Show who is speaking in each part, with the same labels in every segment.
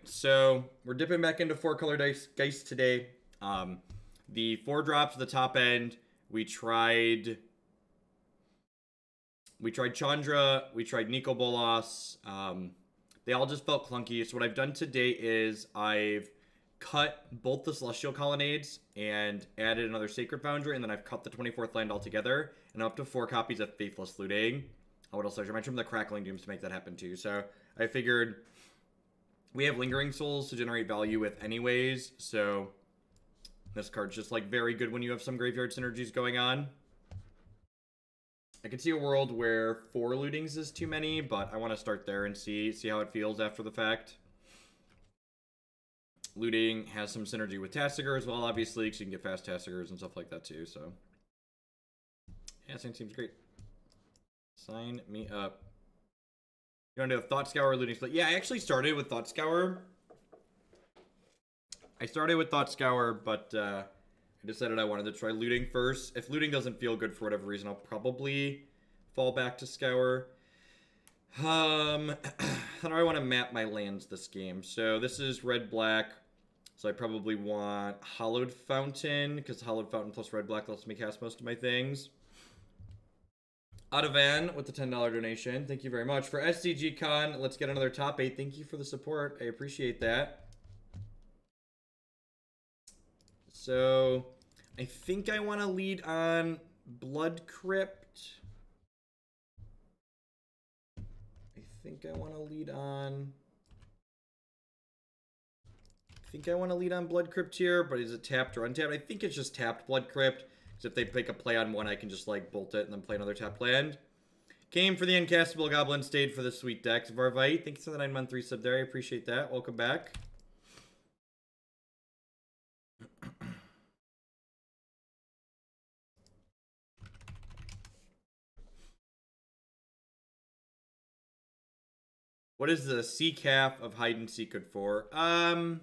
Speaker 1: so we're dipping back into 4-color Geist today. The 4 drops at the top end, we tried Chandra, we tried Nico Bolas. They all just felt clunky. So what I've done today is I've cut both the Celestial Colonnades and added another Sacred Foundry, and then I've cut the 24th land altogether, and I'm up to 4 copies of Faithless Looting. What else? I mentioned the Crackling Dooms to make that happen too. So I figured we have Lingering Souls to generate value with anyways, so this card's just like very good when you have some graveyard synergies going on. I could see a world where 4 lootings is too many, but I want to start there and see how it feels after the fact. Looting has some synergy with Tasigur as well, obviously, because you can get fast Tasigurs and stuff like that too, so. Yeah, seems great. Sign me up. You want to do a Thought Scour looting split? Yeah, I actually started with Thought Scour. But I decided I wanted to try looting first. If looting doesn't feel good for whatever reason, I'll probably fall back to Scour. How do I want to map my lands this game? So this is red-black. So I probably want Hallowed Fountain, because Hallowed Fountain plus red-black lets me cast most of my things. Adavan with the $10 donation. Thank you very much. For SCG Con, let's get another top 8. Thank you for the support. I appreciate that. So, I think I want to lead on Blood Crypt. I think I want to lead on Blood Crypt here, but is it tapped or untapped? I think it's just tapped Blood Crypt, because if they pick a play on one, I can just, like, bolt it and then play another tapped land. Came for the Uncastable Goblin, stayed for the sweet decks. Varvite, thanks for the 9-month resub there. I appreciate that. Welcome back. What is the CCAF of Hide and Seek good for? I don't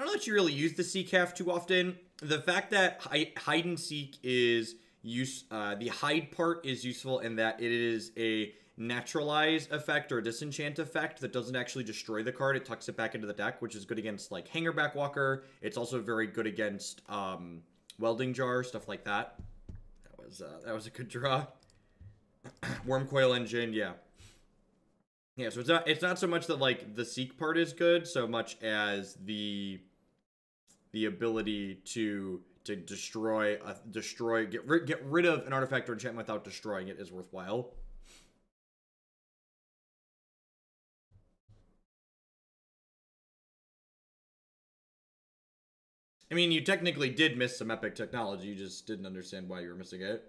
Speaker 1: know that you really use the CCAF too often. The fact that Hide and Seek is the hide part is useful in that it is a naturalize effect or a disenchant effect that doesn't actually destroy the card. It tucks it back into the deck, which is good against like Hangerback Walker. It's also very good against Welding Jar, stuff like that. That was a good draw. Wormcoil Engine, yeah. Yeah, so it's not so much that like the Seek part is good, so much as the ability to destroy, get rid of an artifact or enchantment without destroying it is worthwhile. I mean, you technically did miss some epic technology, you just didn't understand why you were missing it.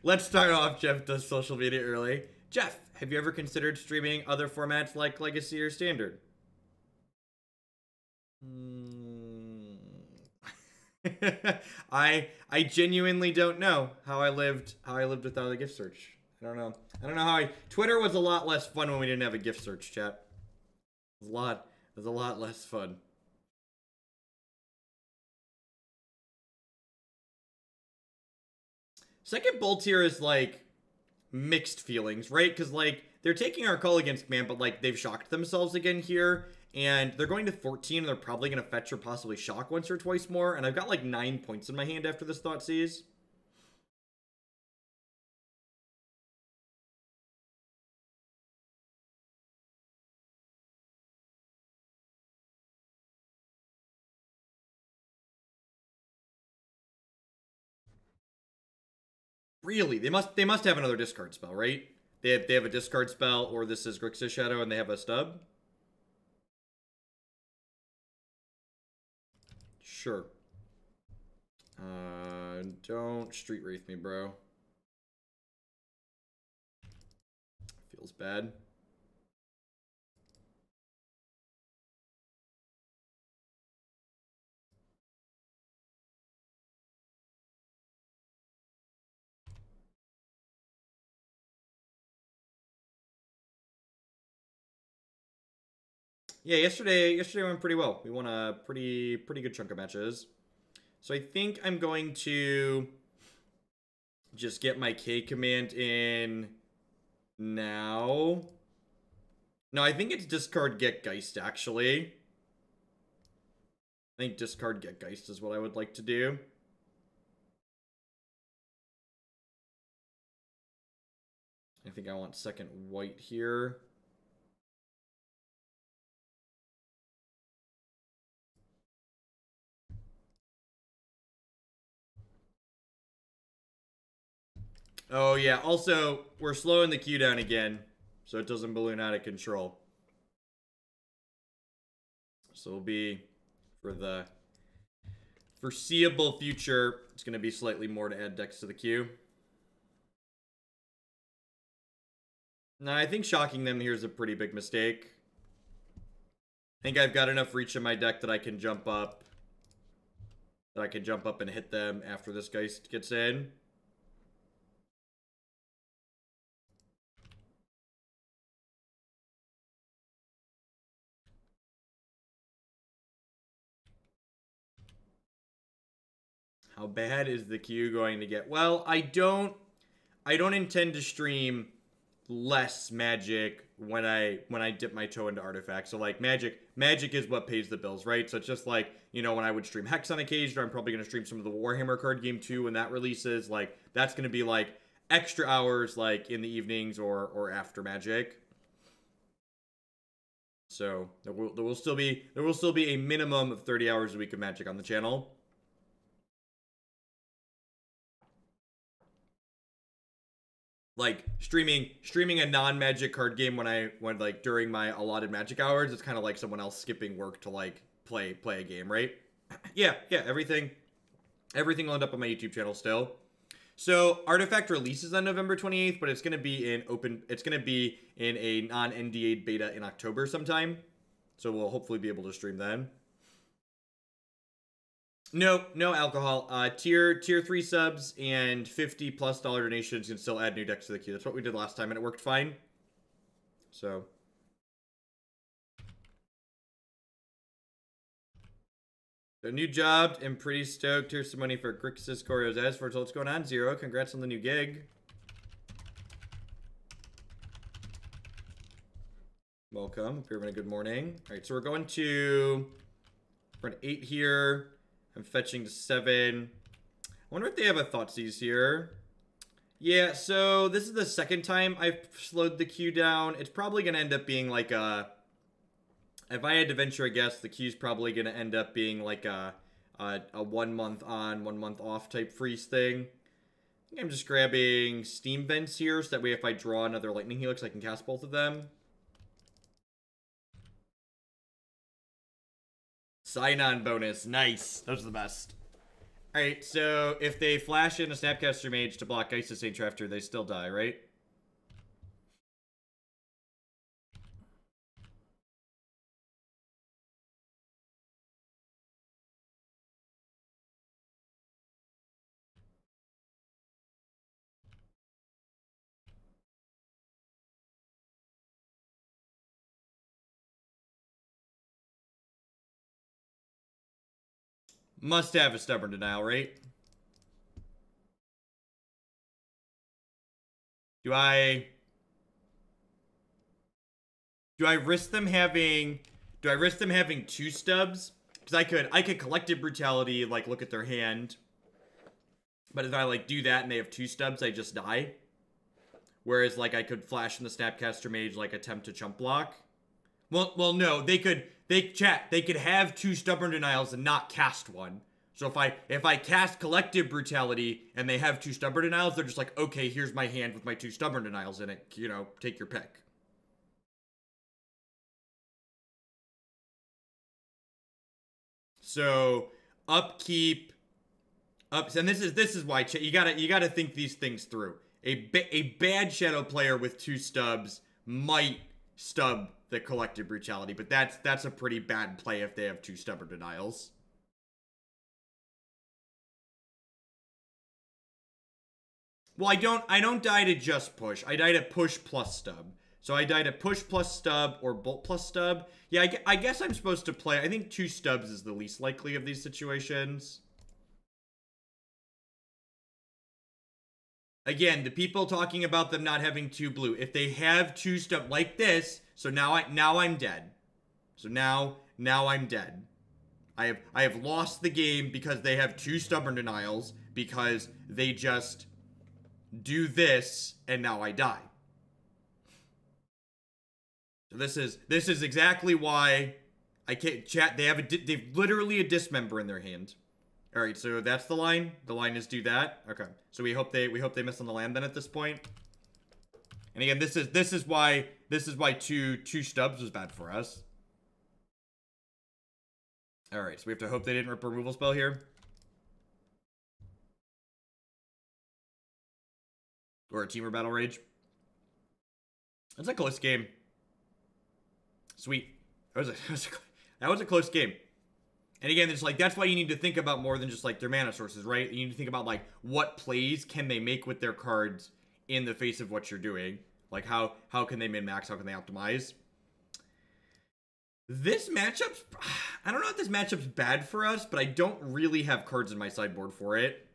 Speaker 1: Let's start off. Jeff does social media early. Jeff, have you ever considered streaming other formats like Legacy or Standard? I genuinely don't know how I lived without a gift search. I don't know how Twitter was a lot less fun when we didn't have a gift search, chat. It was a lot less fun. Second Bolt here is, like, mixed feelings, right? Because, like, they're taking our call against man, but, like, they've shocked themselves again here. And they're going to 14, and they're probably going to fetch or possibly shock once or twice more. And I've got, like, 9 points in my hand after this Thoughtseize. Really? They must have another discard spell, right? They have a discard spell, or this is Grixis Shadow, and they have a stub? Sure. Don't Street Wraith me, bro. Feels bad. Yeah, yesterday went pretty well. We won a pretty good chunk of matches. So I think I'm going to just get my K command in now. No, I think it's discard get Geist, actually. I think discard get Geist is what I would like to do. I think I want second white here. Oh yeah, also, we're slowing the queue down again, so it doesn't balloon out of control. So it'll be, for the foreseeable future, it's going to be slightly more to add decks to the queue. Now, I think shocking them here is a pretty big mistake. I think I've got enough reach in my deck that I can jump up. That I can jump up and hit them after this Geist gets in. How bad is the queue going to get? Well, I don't intend to stream less Magic when I dip my toe into Artifacts. So like Magic is what pays the bills, right? So it's just like, you know, when I would stream Hex on occasion, or I'm probably going to stream some of the Warhammer card game too when that releases. Like that's going to be like extra hours like in the evenings or after Magic. So there will still be a minimum of 30 hours a week of Magic on the channel. Like streaming a non-Magic card game when like during my allotted Magic hours, it's kind of like someone else skipping work to like play a game, right? yeah, everything will end up on my YouTube channel still. So Artifact releases on November 28th, but it's gonna be in a non-NDA beta in October sometime. So we'll hopefully be able to stream then. No alcohol. Tier 3 subs and $50+ donations can still add new decks to the queue. That's what we did last time, and it worked fine. So. So new job. I'm pretty stoked. Here's some money for Grixis Corio's as for what's going on, Zero. Congrats on the new gig. Welcome. Hope you're having a good morning. All right, so we're an 8 here. I'm fetching to 7. I wonder if they have a Thoughtseize here. Yeah, so this is the second time I've slowed the queue down. It's probably going to end up being like a... If I had to venture a guess, the queue's probably going to end up being like a 1 month on, 1 month off type freeze thing. I think I'm just grabbing Steam Vents here, so that way if I draw another Lightning Helix, I can cast both of them. Sign-on bonus. Nice. Those are the best. Alright, so if they flash in a Snapcaster Mage to block Geist Disdainful, they still die, right? Must have a Stubborn Denial, right? Do I risk them having... Do I risk them having 2 stubs? Because I could Collective Brutality, like, look at their hand. But if I, like, do that and they have 2 stubs, I just die. Whereas, like, I could flash in the Snapcaster Mage, like, attempt to chump block. Well, no, they could have 2 Stubborn Denials and not cast one. So if I cast Collective Brutality and they have 2 Stubborn Denials, they're just like, okay, here's my hand with my 2 Stubborn Denials in it. You know, take your pick. So upkeep, and this is why you gotta think these things through. A bad Shadow player with 2 stubs might stub the Collective Brutality, but that's a pretty bad play if they have 2 Stubborn Denials. Well, I don't die to just push. I die to push plus stub. So I die to push plus stub or bolt plus stub. Yeah, I guess I'm supposed to play. I think 2 stubs is the least likely of these situations. Again, the people talking about them not having 2 blue. If they have 2 stuff like this, so now I'm dead. So now I'm dead. I have lost the game because they have 2 stubborn denials, because they just do this and now I die. So this is exactly why I can't chat. They've literally a dismember in their hand. All right, so that's the line. The line is do that. Okay, so we hope they miss on the land then at this point. And again, this is why two stubs was bad for us. All right, so we have to hope they didn't rip a removal spell here, or a Teamer Battle Rage. That's a close game. Sweet. That was a close game. And again, it's like, that's why you need to think about more than just like their mana sources, right? You need to think about like what plays can they make with their cards in the face of what you're doing. Like how can they min-max, how can they optimize? This matchup's, I don't know if this matchup's bad for us, but I don't really have cards in my sideboard for it.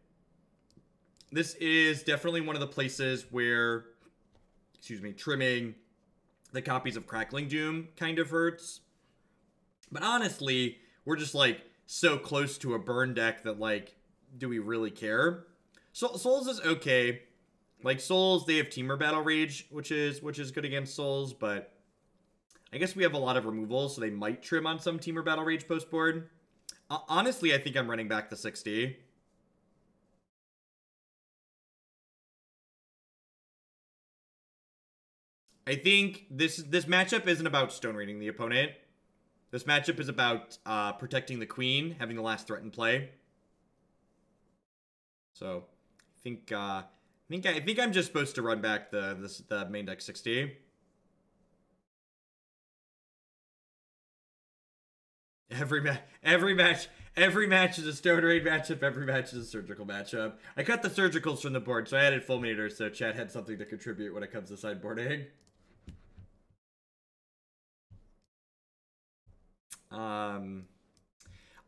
Speaker 1: This is definitely one of the places where, excuse me, trimming the copies of Crackling Doom kind of hurts. But honestly, we're just, like, so close to a burn deck that, like, do we really care? Souls is okay. Like, Souls, they have Teamer Battle Rage, which is good against Souls, but I guess we have a lot of removals, so they might trim on some Teamer Battle Rage post board. Honestly, I think I'm running back the 60. I think this matchup isn't about stone raiding the opponent. This matchup is about protecting the queen, having the last threat in play. So, I think I'm just supposed to run back the main deck 60. Every match is a stone raid matchup. Every match is a surgical matchup. I cut the surgicals from the board, so I added Fulminator, so chat had something to contribute when it comes to sideboarding.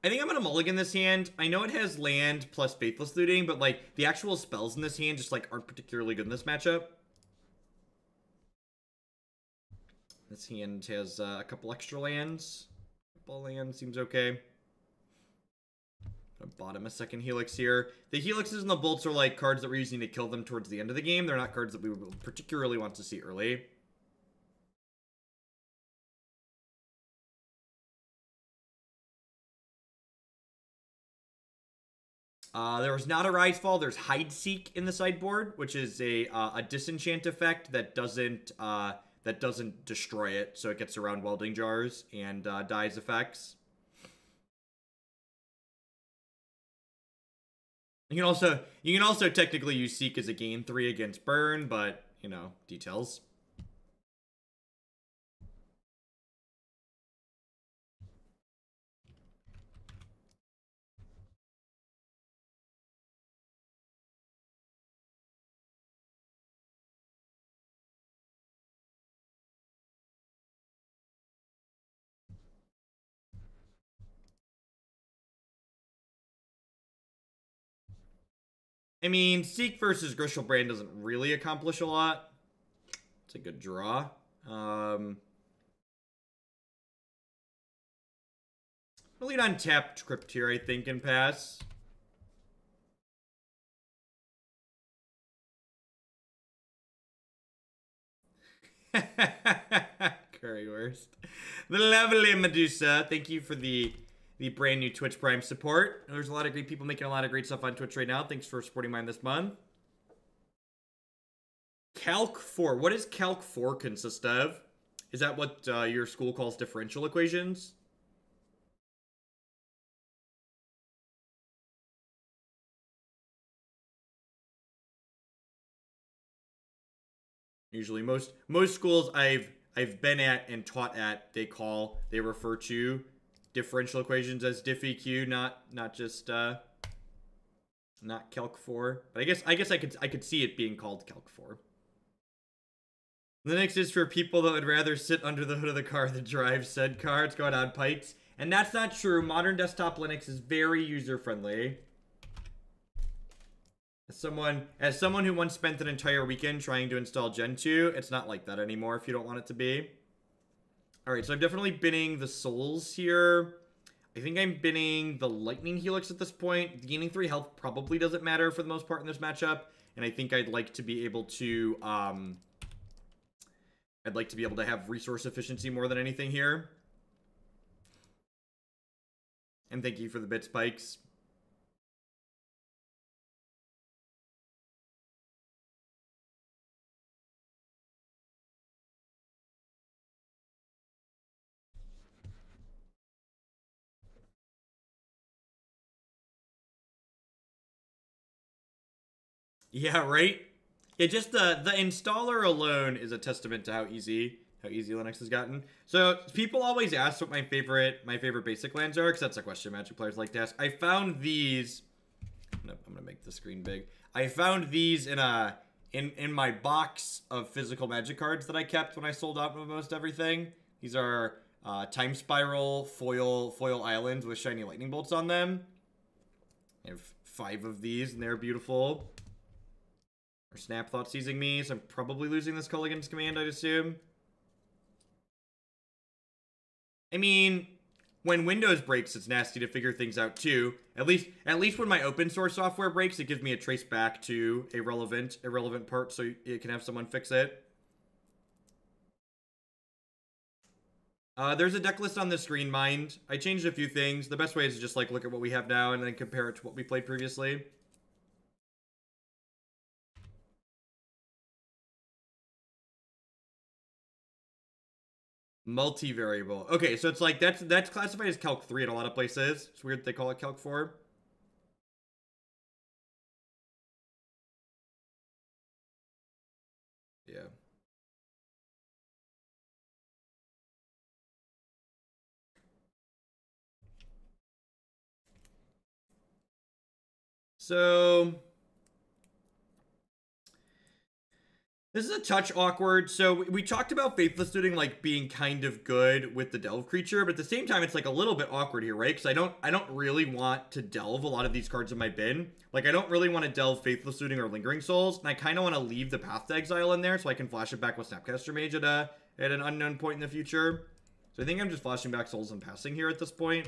Speaker 1: I think I'm gonna mulligan this hand. I know it has land plus Faithless Looting, but like the actual spells in this hand just like aren't particularly good in this matchup. This hand has a couple extra lands. Ball land seems okay. I bought him a second Helix here. The Helixes and the Bolts are like cards that we're using to kill them towards the end of the game. They're not cards that we would particularly want to see early. There was not a Rise Fall. There's Hide Seek in the sideboard, which is a disenchant effect that doesn't destroy it, so it gets around Welding Jars and dies effects. You can also technically use Seek as a gain 3 against Burn, but you know, details. I mean, Seek versus Grishelbrand doesn't really accomplish a lot. It's a good draw. Lead on tapped Crypt here, I think, and pass. Currywurst. The lovely Medusa. Thank you for the brand new Twitch Prime support. There's a lot of great people making a lot of great stuff on Twitch right now. Thanks for supporting mine this month. Calc 4. What does Calc 4 consist of? Is that what your school calls differential equations? Usually most schools I've been at and taught at, they refer to differential equations as diff-EQ, not just not Calc 4. But I guess I could see it being called Calc 4. Linux is for people that would rather sit under the hood of the car than drive said car. It's going on pipes. And that's not true. Modern desktop Linux is very user-friendly. As someone who once spent an entire weekend trying to install Gen 2, it's not like that anymore if you don't want it to be. Alright, so I'm definitely binning the souls here. I think I'm binning the Lightning Helix at this point. Gaining 3 health probably doesn't matter for the most part in this matchup. And I think I'd like to be able to, have resource efficiency more than anything here. And thank you for the bit spikes. Yeah, right? Yeah, just the installer alone is a testament to how easy Linux has gotten. So people always ask what my favorite basic lands are, because that's a question Magic players like to ask. I found these. I'm gonna make the screen big. I found these in my box of physical Magic cards that I kept when I sold out most everything. These are Time Spiral foil islands with shiny lightning bolts on them. I have 5 of these, and they're beautiful. Or Snap Thought seizing me, so I'm probably losing this Kolaghan's command, I'd assume. I mean, when Windows breaks, it's nasty to figure things out too. At least when my open source software breaks, it gives me a trace back to a relevant part, so it can have someone fix it. There's a deck list on the screen, mind. I changed a few things. The best way is to just like look at what we have now and then compare it to what we played previously. Multivariable. Okay, so it's like that's classified as Calc 3 in a lot of places. It's weird they call it Calc 4. Yeah. So this is a touch awkward. So we talked about Faithless Looting like being kind of good with the Delve creature, but at the same time, it's like a little bit awkward here, right? Because I don't really want to delve a lot of these cards in my bin. Like I don't really want to delve Faithless Looting or Lingering Souls, and I kind of want to leave the Path to Exile in there so I can flash it back with Snapcaster Mage at an unknown point in the future. So I think I'm just flashing back Souls and passing here at this point.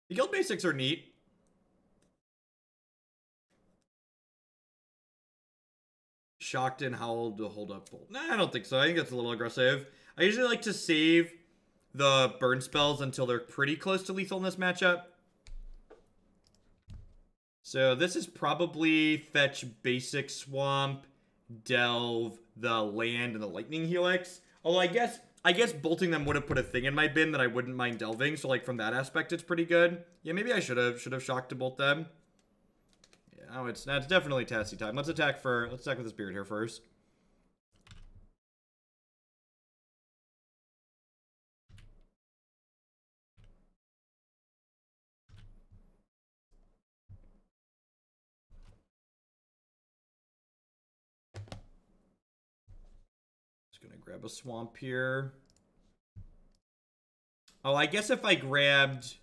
Speaker 1: The guild basics are neat. Shocked and Howled to hold up. Nah, I don't think so. I think that's a little aggressive. I usually like to save the burn spells until they're pretty close to lethal in this matchup. So this is probably fetch basic swamp, delve, the land, and the lightning helix. Although I guess bolting them would have put a thing in my bin that I wouldn't mind delving. So like from that aspect, it's pretty good. Yeah, maybe I should have shocked to bolt them. Yeah, no, it's definitely Tassie time. Let's attack with the spirit here first. Just gonna grab a swamp here. Oh, I guess if I grabbed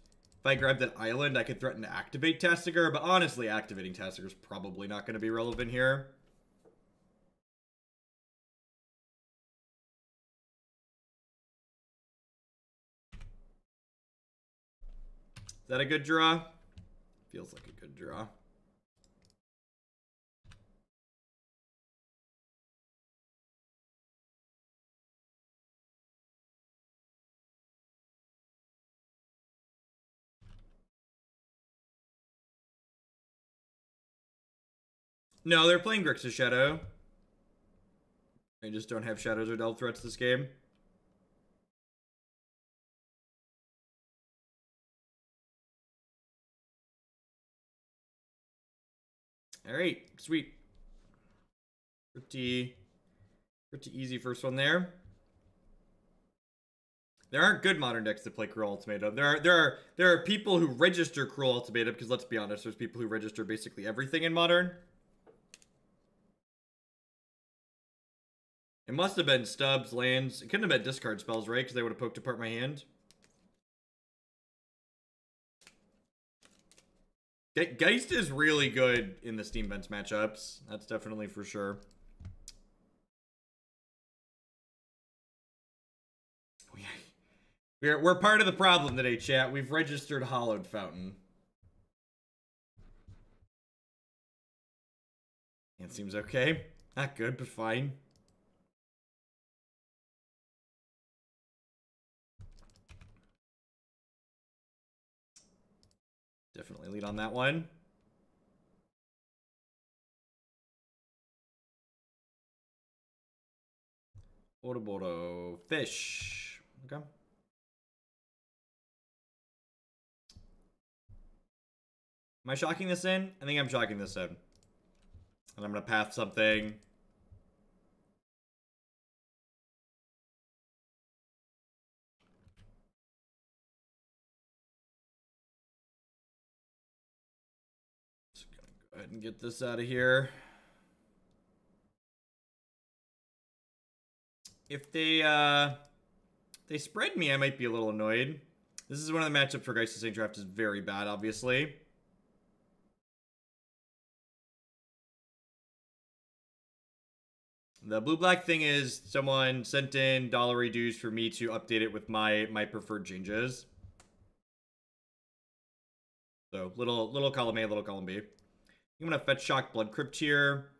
Speaker 1: that island, I could threaten to activate Tasigur, but honestly, activating Tasigur is probably not going to be relevant here. Is that a good draw? Feels like a good draw. No, they're playing Grixis Shadow. They just don't have shadows or delve threats this game. Alright, sweet. Pretty easy first one there. There aren't good modern decks that play Cruel Ultimatum. There are people who register Cruel Ultimatum, because let's be honest, there's people who register basically everything in Modern. It must have been stubs, lands. It couldn't have been discard spells, right? Because they would have poked apart my hand. Geist is really good in the Steam Vents matchups. That's definitely for sure. We're part of the problem today, chat. We've registered Hallowed Fountain. It seems okay. Not good, but fine. Definitely lead on that one. Bodo fish. Okay. Am I shocking this in? I think I'm shocking this in. And I'm gonna path something. Just gonna go ahead and get this out of here. If they spread me, I might be a little annoyed. This is one of the matchups where Geist and Traft is very bad, obviously. The blue-black thing is someone sent in $1 dues for me to update it with my preferred changes. So, little column A, little column B. I'm gonna fetch shock Blood Crypt here.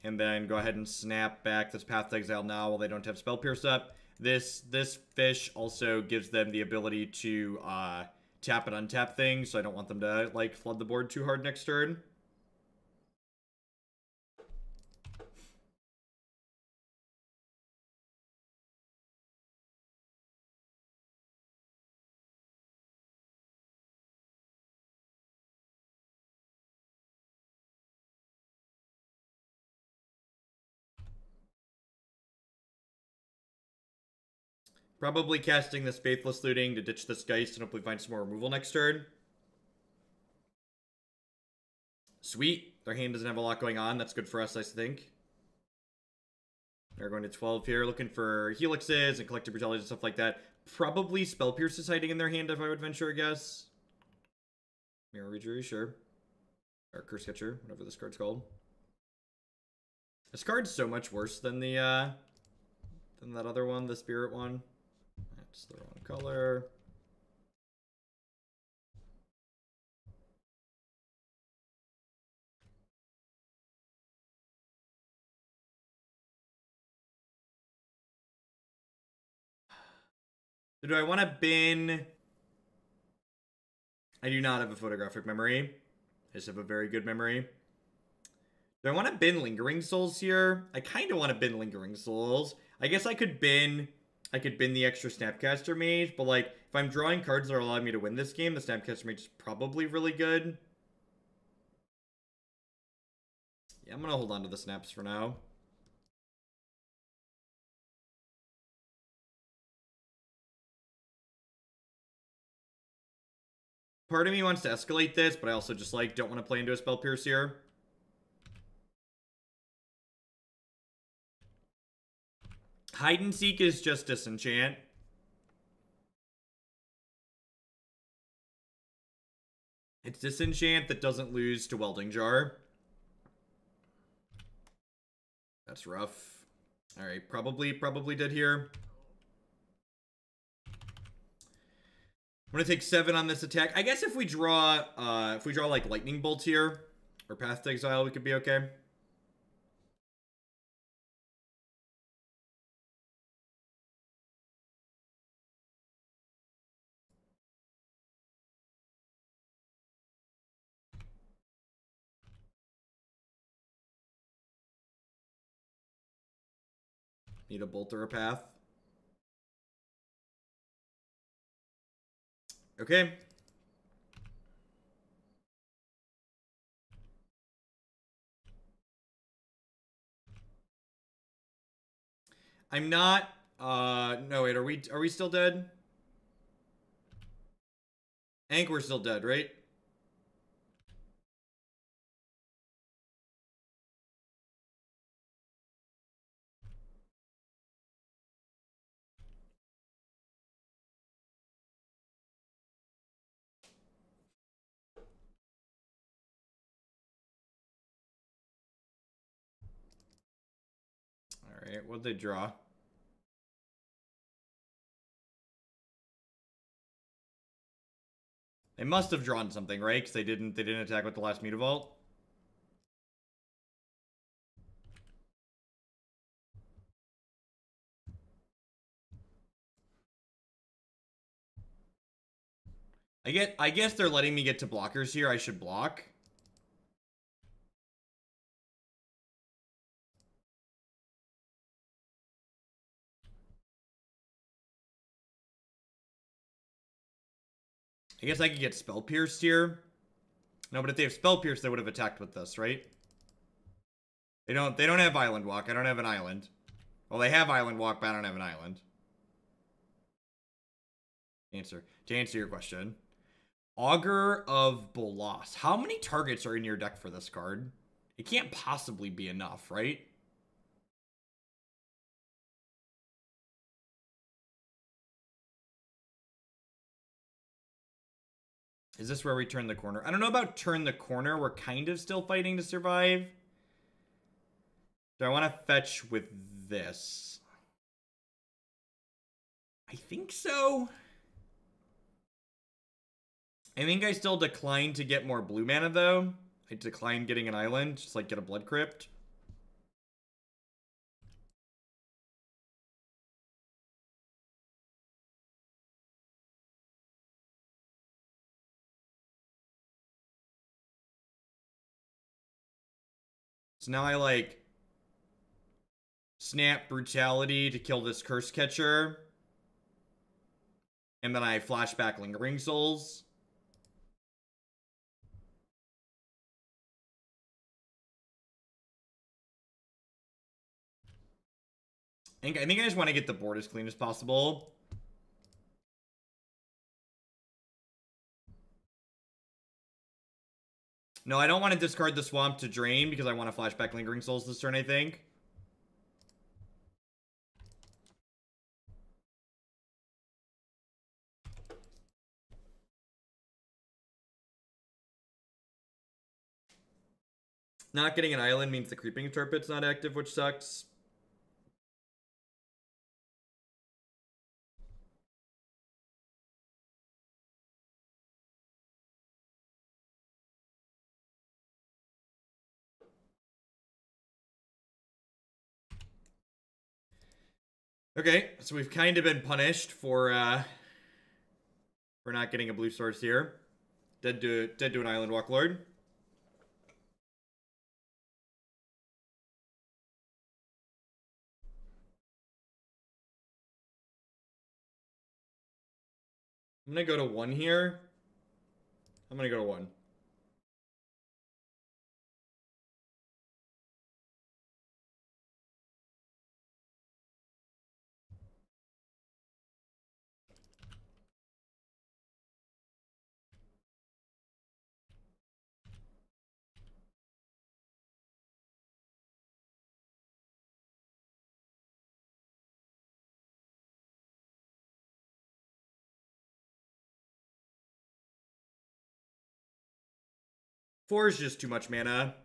Speaker 1: And then go ahead and snap back this Path to Exile now while they don't have Spell Pierce up. This fish also gives them the ability to tap and untap things, so I don't want them to, like, flood the board too hard next turn. Probably casting this Faithless Looting to ditch this Geist and hopefully find some more removal next turn. Sweet. Their hand doesn't have a lot going on. That's good for us, I think. They're going to 12 here, looking for Helixes and Collective Brutality and stuff like that. Probably Spell Pierce is hiding in their hand, if I would venture a guess. Mirror Reader, sure. Or Curse Catcher, whatever this card's called. This card's so much worse than the, than that other one, the Spirit one. That's the wrong color. So do I want to bin? I do not have a photographic memory. I just have a very good memory. Do I want to bin Lingering Souls here? I kind of want to bin Lingering Souls. I guess I could bin the extra Snapcaster Mage, but like, if I'm drawing cards that are allowing me to win this game, the Snapcaster Mage is probably really good. Yeah, I'm gonna hold on to the snaps for now. Part of me wants to escalate this, but I also just, like, don't want to play into a Spell Pierce here. Hide and Seek is just Disenchant. It's Disenchant that doesn't lose to Welding Jar. That's rough. Alright, probably dead here. I'm gonna take 7 on this attack. I guess if we draw like Lightning Bolt here, or Path to Exile, we could be okay. Need a Bolt or a Path. Okay. I'm not, no, wait, are we still dead? We're still dead, right? Alright, what'd they draw? They must have drawn something, right? Because they didn't attack with the last Mutavault. I guess they're letting me get to blockers here. I should block. I guess I could get Spell Pierced here. No, but if they have Spell Pierced, they would have attacked with this, right? They don't have Island Walk. I don't have an island. Well, they have Island Walk, but I don't have an island. To answer your question. Augur of Bolas. How many targets are in your deck for this card? It can't possibly be enough, right? Is this where we turn the corner? I don't know about turn the corner. We're kind of still fighting to survive. Do I want to fetch with this? I think so. I think I still decline to get more blue mana, though. I decline getting an island, just like get a Blood Crypt. So now I, like, snap Brutality to kill this Curse Catcher. And then I flashback Lingering Souls. I think I just want to get the board as clean as possible. No, I don't want to discard the Swamp to drain because I want to flashback Lingering Souls this turn, I think. Not getting an island means the Creeping Turpit's not active, which sucks. Okay, so we've kind of been punished for not getting a blue source here. Dead to an Island Walk Lord. I'm gonna go to 1 here. I'm gonna go to 1. Four is just too much mana.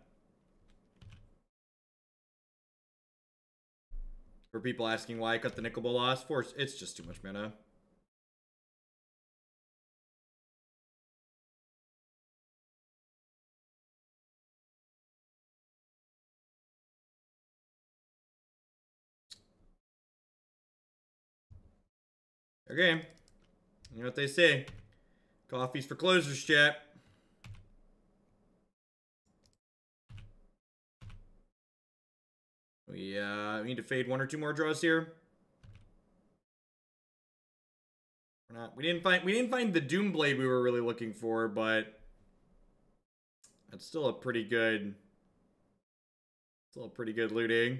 Speaker 1: For people asking why I cut the Nicol Bolas, 4, it's just too much mana. Okay. You know what they say. Coffee's for closers, chat. We need to fade 1 or 2 more draws here. We're not. We didn't find the Doomblade we were really looking for, but that's still a pretty good looting.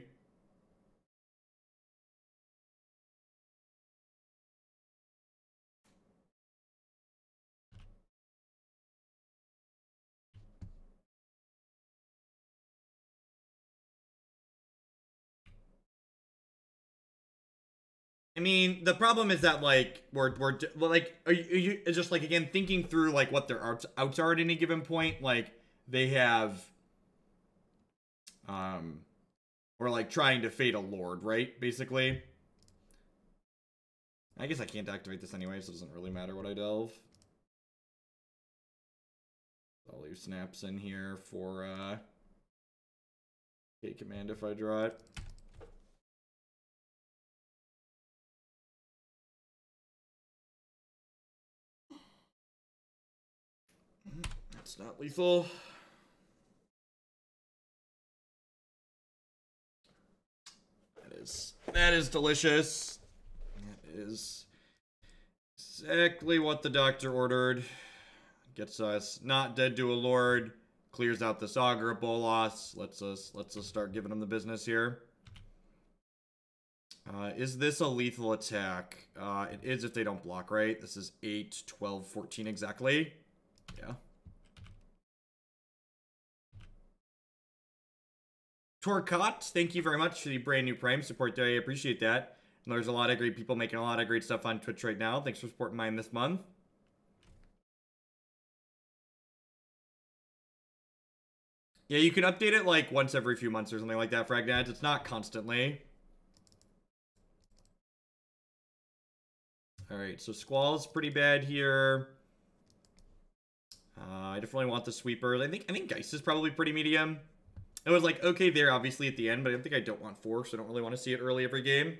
Speaker 1: I mean, the problem is that, like, we're like, are you just, like, again, thinking through, like, what their outs are at any given point, like, they have, we're, like, trying to fade a lord, right, basically? I guess I can't activate this anyway, so it doesn't really matter what I delve. I'll leave snaps in here for, K command if I draw it. That's not lethal. That is delicious. That is exactly what the doctor ordered. Gets us not dead to a lord. Clears out this Augur of Bolas. Let's us start giving him the business here. Is this a lethal attack? It is if they don't block, right? This is 8, 12, 14 exactly. Yeah. Torcott, thank you very much for the brand new Prime support there. I appreciate that. And there's a lot of great people making a lot of great stuff on Twitch right now. Thanks for supporting mine this month. Yeah, you can update it like once every few months or something like that, Fragnads. It's not constantly. Alright, so Squall's pretty bad here. I definitely want the sweepers. I think Geist is probably pretty medium. It was like okay there obviously at the end, but I think I don't want Force, so I don't really want to see it early every game.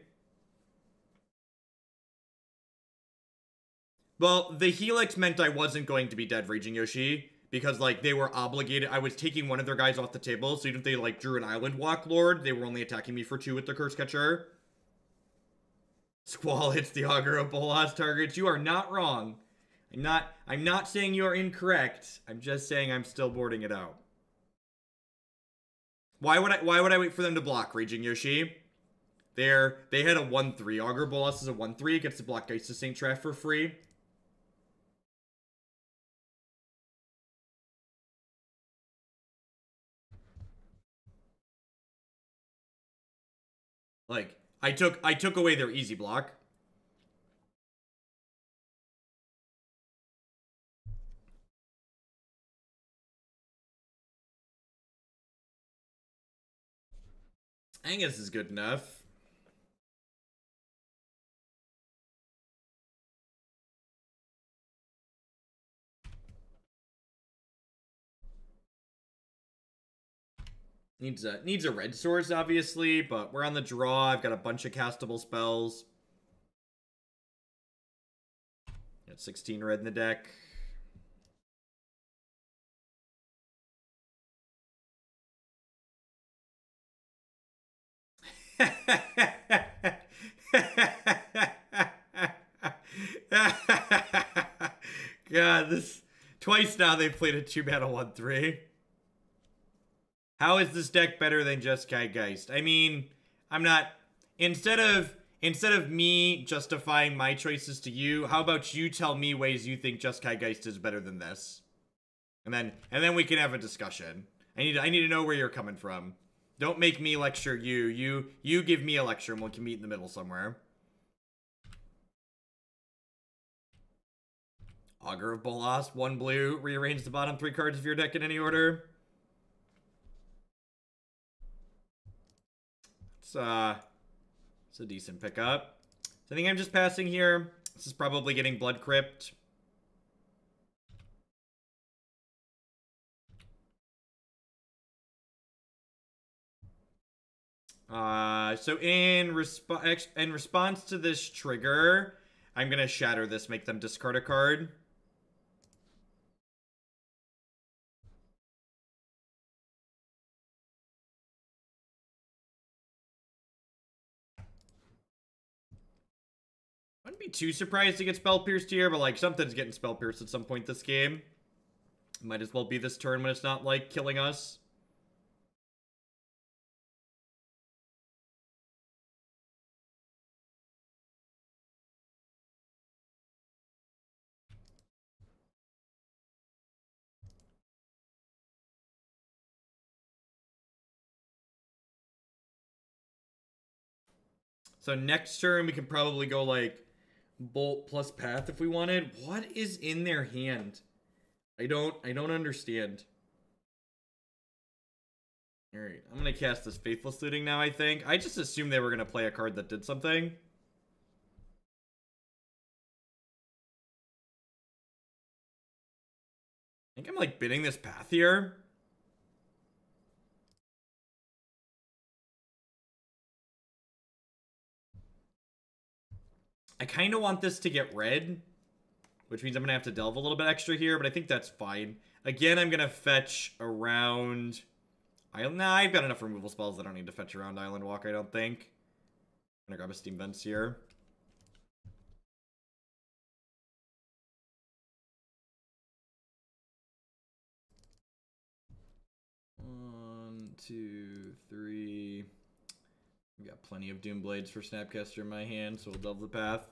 Speaker 1: Well, the Helix meant I wasn't going to be dead Raging Yoshi, because, like, they were obligated. I was taking one of their guys off the table, so even if they, like, drew an Island Walk Lord, they were only attacking me for 2 with the Curse Catcher. Squall hits the Augur of Bolas targets. You are not wrong. I'm not saying you're incorrect. I'm just saying I'm still boarding it out. Why would I wait for them to block Raging Yoshi? They had a 1-3. Augur Bolas is a 1-3. Gets to block Geist to St. Traft for free. Like, I took away their easy block. I think this is good enough. Needs a red source, obviously, but we're on the draw. I've got a bunch of castable spells. Got 16 red in the deck. God, this twice now they've played a 2-mana 1-3. How is this deck better than Jeskai Geist? I mean, I'm not... Instead of me justifying my choices to you, how about you tell me ways you think Jeskai Geist is better than this? And then we can have a discussion. I need to know where you're coming from. Don't make me lecture you. You give me a lecture and we can meet in the middle somewhere. Augur of Bolas, 1 blue. Rearrange the bottom 3 cards of your deck in any order. It's a decent pickup. So I think I'm just passing here. This is probably getting Blood Crypt. So in response to this trigger, I'm gonna shatter this, make them discard a card. I wouldn't be too surprised to get Spell Pierced here, but like something's getting Spell Pierced at some point this game. Might as well be this turn when it's not like killing us. So next turn we can probably go like Bolt plus Path if we wanted. What is in their hand? I don't understand. Alright, I'm gonna cast this Faithless Looting now, I think. I just assumed they were gonna play a card that did something. I think I'm like bidding this Path here. I kind of want this to get red, which means I'm going to have to delve a little bit extra here, but I think that's fine. Again, I'm going to fetch around Island. Nah, I've got enough removal spells that I don't need to fetch around Island Walk, I don't think. I'm going to grab a Steam Vents here. One, two, three. We've got plenty of Doom Blades for Snapcaster in my hand, so we'll delve the Path.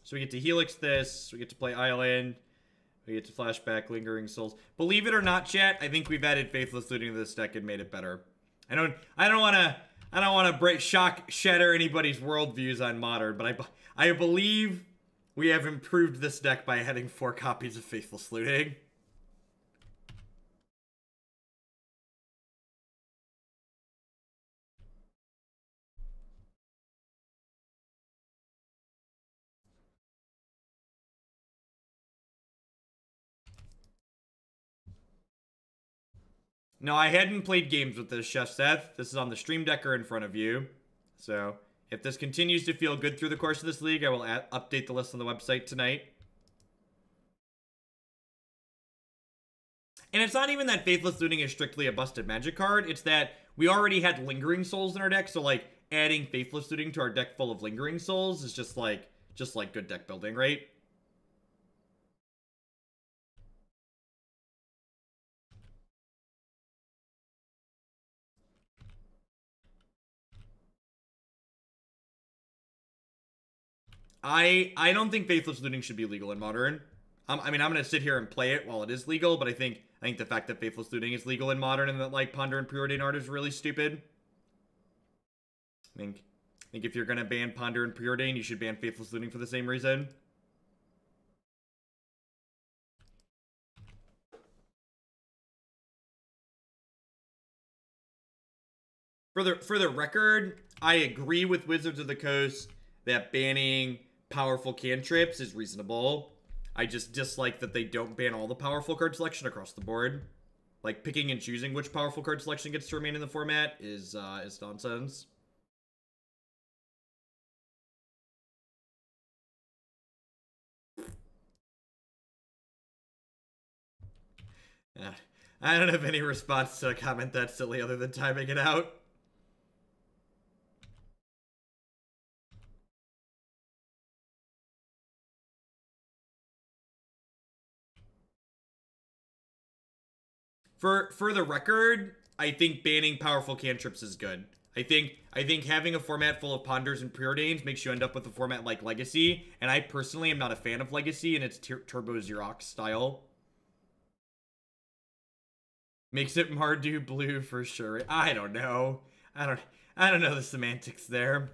Speaker 1: So we get to Helix this, we get to play Island, we get to flashback Lingering Souls. Believe it or not, chat, I think we've added Faithless Looting to this deck and made it better. I don't wanna break, shatter anybody's worldviews on Modern, but I believe we have improved this deck by adding 4 copies of Faithless Looting. No, I hadn't played games with this, Chef Seth. This is on the Stream Decker in front of you. So, if this continues to feel good through the course of this league, I will update the list on the website tonight. And it's not even that Faithless Looting is strictly a busted magic card. It's that we already had Lingering Souls in our deck, so like adding Faithless Looting to our deck full of Lingering Souls is just like good deck building, right? I don't think Faithless Looting should be legal in Modern. I mean, I'm going to sit here and play it while it is legal, but I think the fact that Faithless Looting is legal in Modern and that, like, Ponder and Preordain art is really stupid. I think if you're going to ban Ponder and Preordain, you should ban Faithless Looting for the same reason. For the record, I agree with Wizards of the Coast that banning powerful cantrips is reasonable. I just dislike that they don't ban all the powerful card selection across the board. Like, picking and choosing which powerful card selection gets to remain in the format is nonsense. I don't have any response to a comment that silly other than timing it out. For the record, I think banning powerful cantrips is good. I think having a format full of Ponders and Preordains makes you end up with a format like Legacy, and I personally am not a fan of Legacy and its Turbo Xerox style. Makes it Mardu blue for sure. I don't know. I don't know the semantics there.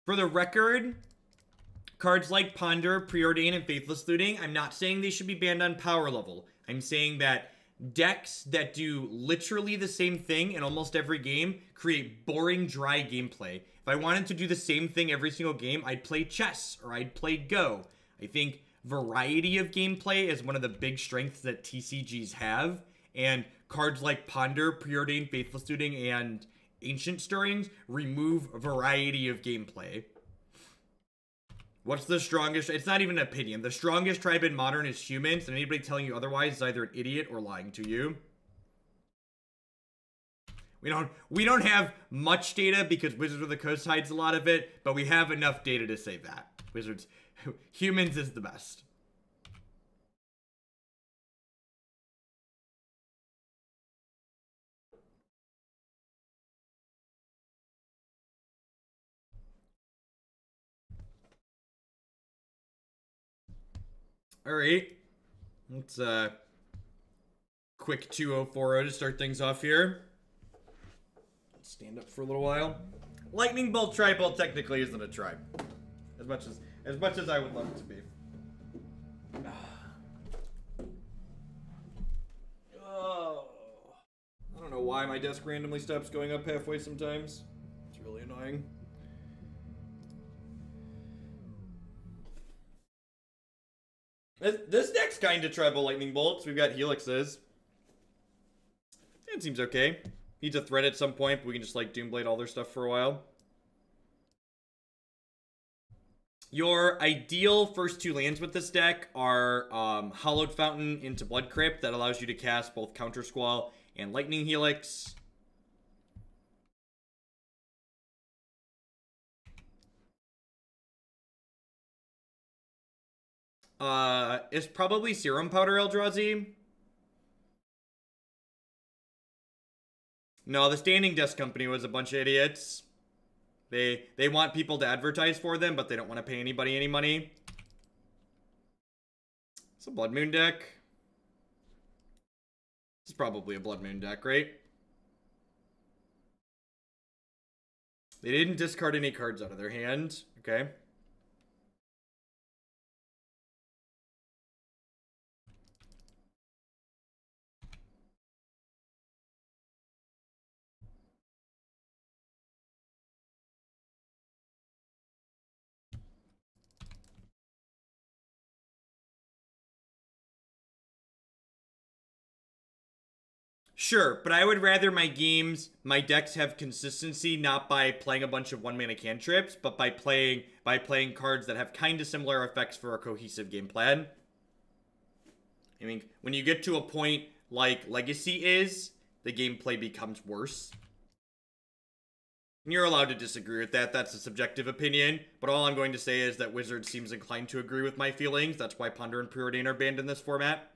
Speaker 1: For the record, cards like Ponder, Preordain, and Faithless Looting, I'm not saying they should be banned on power level. I'm saying that decks that do literally the same thing in almost every game create boring, dry gameplay. If I wanted to do the same thing every single game, I'd play chess or I'd play Go. I think variety of gameplay is one of the big strengths that TCGs have, and cards like Ponder, Preordain, Faithless Looting, and Ancient Stirrings remove variety of gameplay. What's the strongest? It's not even an opinion. The strongest tribe in Modern is humans, and anybody telling you otherwise is either an idiot or lying to you. We don't have much data because Wizards of the Coast hides a lot of it, but we have enough data to say that. Wizards, humans is the best. All right, let's quick 2040 to start things off here. Let's stand up for a little while. Lightning Bolt Tribal technically isn't a tribe, as much as I would love it to be. Oh, I don't know why my desk randomly stops going up halfway sometimes. It's really annoying. This deck's kind of tribal lightning bolts. We've got helixes. It seems okay. Needs a threat at some point, but we can just like Doomblade all their stuff for a while. Your ideal first two lands with this deck are Hallowed Fountain into Blood Crypt. That allows you to cast both Countersquall and Lightning Helix. It's probably Serum Powder Eldrazi. No, the Standing Desk Company was a bunch of idiots. They want people to advertise for them, but they don't want to pay anybody any money. It's a Blood Moon deck. It's probably a Blood Moon deck, right? They didn't discard any cards out of their hand. Okay. Sure, but I would rather my decks have consistency, not by playing a bunch of one-mana cantrips, but by playing cards that have kind of similar effects for a cohesive game plan. I mean, when you get to a point like Legacy is, the gameplay becomes worse. And you're allowed to disagree with that. That's a subjective opinion. But all I'm going to say is that Wizards seems inclined to agree with my feelings. That's why Ponder and Preordain are banned in this format.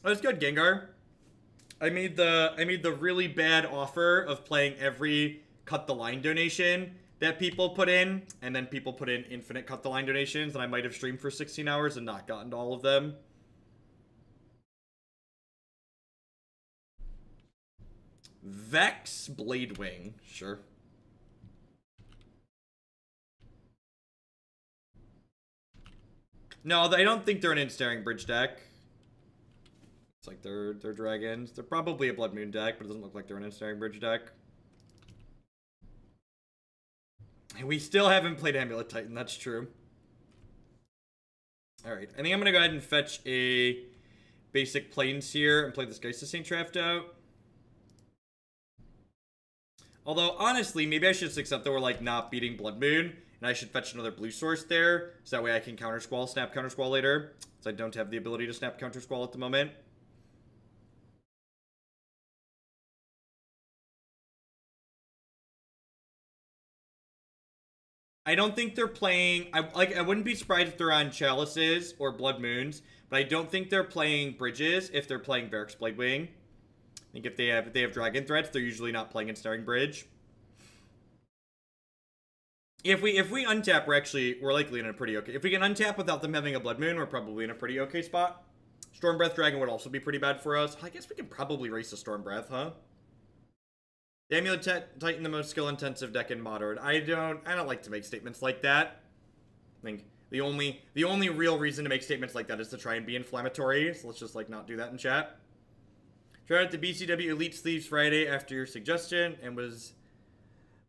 Speaker 1: Oh, that's good, Gengar. I made the really bad offer of playing every Cut the Line donation that people put in, and then people put in infinite Cut the Line donations, and I might have streamed for 16 hours and not gotten to all of them. Vex Bladewing, sure. No, I don't think they're an Ensnaring Bridge deck. It's like they're dragons. They're probably a Blood Moon deck, but it doesn't look like they're an Ensnaring Bridge deck. And we still haven't played Amulet Titan, that's true. Alright, I think I'm gonna go ahead and fetch a basic Plains here and play this Geist Traft out. Although, honestly, maybe I should just accept that we're, like, not beating Blood Moon, and I should fetch another blue source there, so that way I can Countersquall, snap Countersquall later, so I don't have the ability to snap Countersquall at the moment. I don't think they're playing... I wouldn't be surprised if they're on Chalices or Blood Moons, but I don't think they're playing Bridges if they're playing Varric's Bladewing. I think if they have Dragon Threats, they're usually not playing Ensnaring Bridge. If we untap, we're likely in a pretty okay... If we can untap without them having a Blood Moon, we're probably in a pretty okay spot. Storm Breath Dragon would also be pretty bad for us. I guess we could probably race a Storm Breath, huh? The Amulet Titan, the most skill-intensive deck in Modern. I don't like to make statements like that. I think the only real reason to make statements like that is to try and be inflammatory. So let's just like not do that in chat. Tried out the BCW Elite Sleeves Friday after your suggestion, and was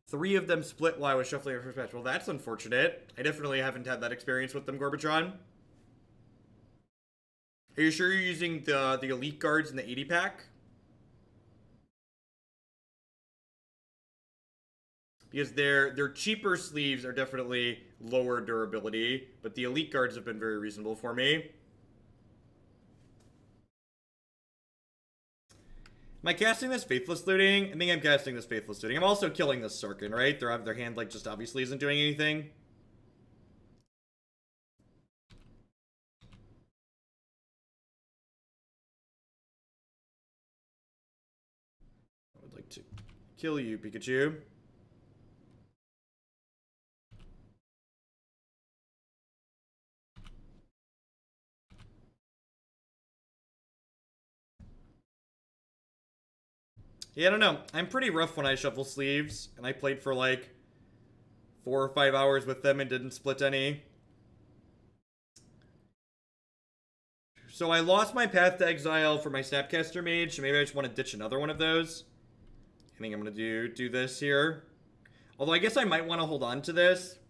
Speaker 1: 3 of them split while I was shuffling our first match. Well, that's unfortunate. I definitely haven't had that experience with them, Gorbatron. Are you sure you're using the Elite Guards in the 80 pack? because their cheaper sleeves are definitely lower durability, but the elite guards have been very reasonable for me. Am I casting this Faithless Looting? I think I'm casting this Faithless Looting. I'm also killing this Sarkin, right? Their hand, like, just obviously isn't doing anything. I would like to kill you, Pikachu. Yeah, I don't know. I'm pretty rough when I shuffle sleeves, and I played for like 4 or 5 hours with them and didn't split any. So I lost my path to Exile for my Snapcaster Mage, so maybe I just want to ditch another one of those. I think I'm going to do this here. Although I guess I might want to hold on to this.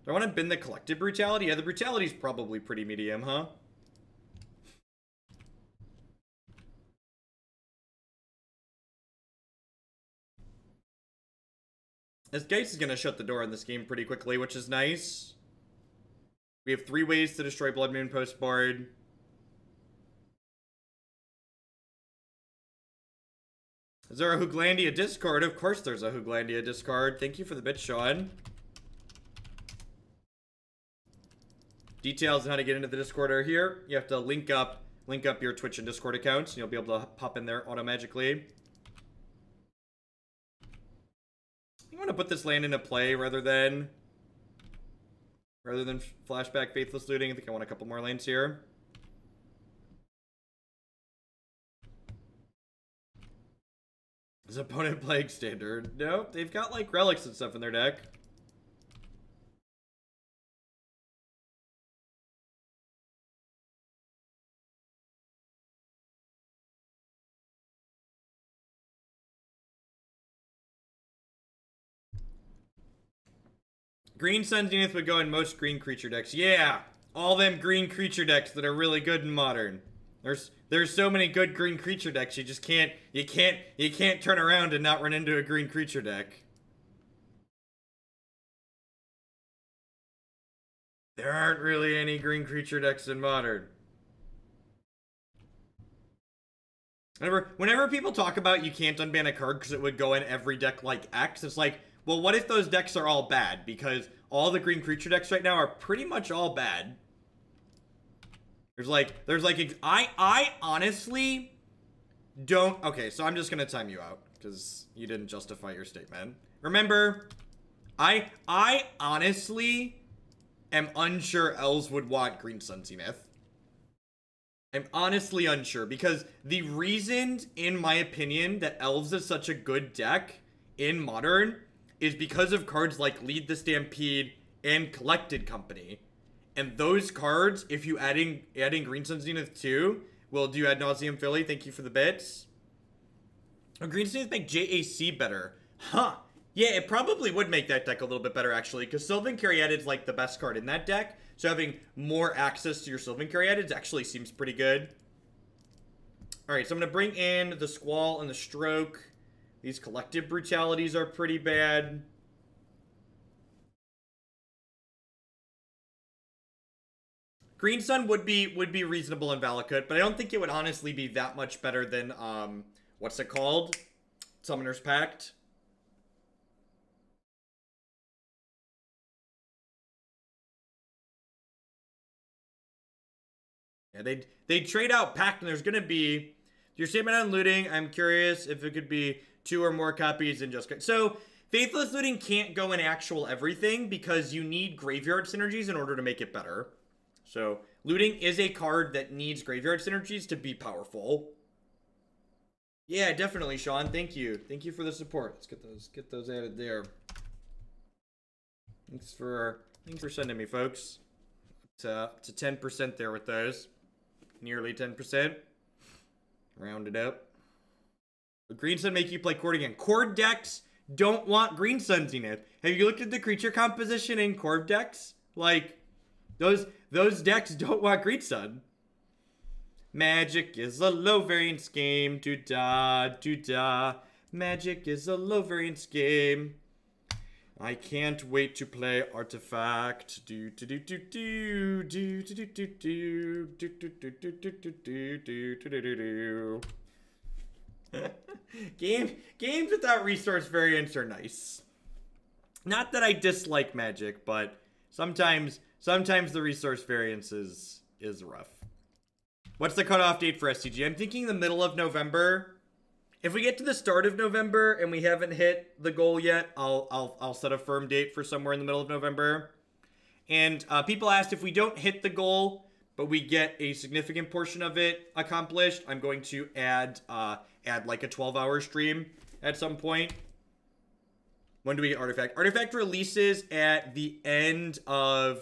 Speaker 1: Do I want to bin the Collective Brutality? Yeah, the Brutality's probably pretty medium, huh? This Geist is going to shut the door on this game pretty quickly, which is nice. We have 3 ways to destroy Blood Moon Postboard. Is there a Hooglandia discard? Of course there's a Hooglandia discard. Thank you for the bit, Sean. Details on how to get into the Discord are here. You have to link up your Twitch and Discord accounts, and you'll be able to pop in there automagically. I want to put this land into play rather than flashback Faithless Looting. I think I want a couple more lanes here. Is opponent playing standard? Nope, they've got like relics and stuff in their deck. Green Sun Zenith would go in most green creature decks. Yeah, all them green creature decks that are really good in Modern. There's so many good green creature decks. You just can't turn around and not run into a green creature deck. There aren't really any green creature decks in Modern. Whenever people talk about you can't unban a card because it would go in every deck like X, it's like, well, what if those decks are all bad? Because all the green creature decks right now are pretty much all bad. I honestly don't. Okay, so I'm just gonna time you out because you didn't justify your statement. Remember, I honestly am unsure Elves would want Green Sun Zenith. I'm honestly unsure because the reason, in my opinion, that Elves is such a good deck in Modern is because of cards like Lead the Stampede and Collected Company. And those cards, if you adding Green Sun Zenith too, will do Ad Nauseam Philly. Thank you for the bits. Oh, Green Sun Zenith make JAC better. Huh. Yeah, it probably would make that deck a little bit better, actually, because Sylvan Caryatid's like the best card in that deck. So having more access to your Sylvan Caryatids actually seems pretty good. Alright, so I'm going to bring in the Squall and the Stroke. These Collective Brutalities are pretty bad. Green Sun would be reasonable in Valakut, but I don't think it would honestly be that much better than, what's it called? Summoner's Pact. Yeah, they'd trade out Pact, and there's gonna be... Your statement on looting, I'm curious if it could be 2 or more copies than just... So, Faithless Looting can't go in actual everything because you need graveyard synergies in order to make it better. So, looting is a card that needs graveyard synergies to be powerful. Yeah, definitely, Sean. Thank you. Thank you for the support. Let's get those added there. Thanks for sending me, folks. Up to 10% there with those. Nearly 10%. Round it up. But Green Sun make you play Chord again. Chord decks don't want Green Sun Zenith. Have you looked at the creature composition in Chord decks? Like, those decks don't want Green Sun. Magic is a low variance game. Do-da, do-da. Magic is a low variance game. I can't wait to play Artifact. Do do do do do do do do do do do do do do do do do do. Games without resource variants are nice. Not that I dislike Magic, but sometimes the resource variance is rough. What's the cutoff date for SCG? I'm thinking the middle of November. If we get to the start of November and we haven't hit the goal yet, I'll set a firm date for somewhere in the middle of November. And people asked if we don't hit the goal, but we get a significant portion of it accomplished, I'm going to add like a 12-hour stream at some point. When do we get Artifact? Artifact releases at the end of...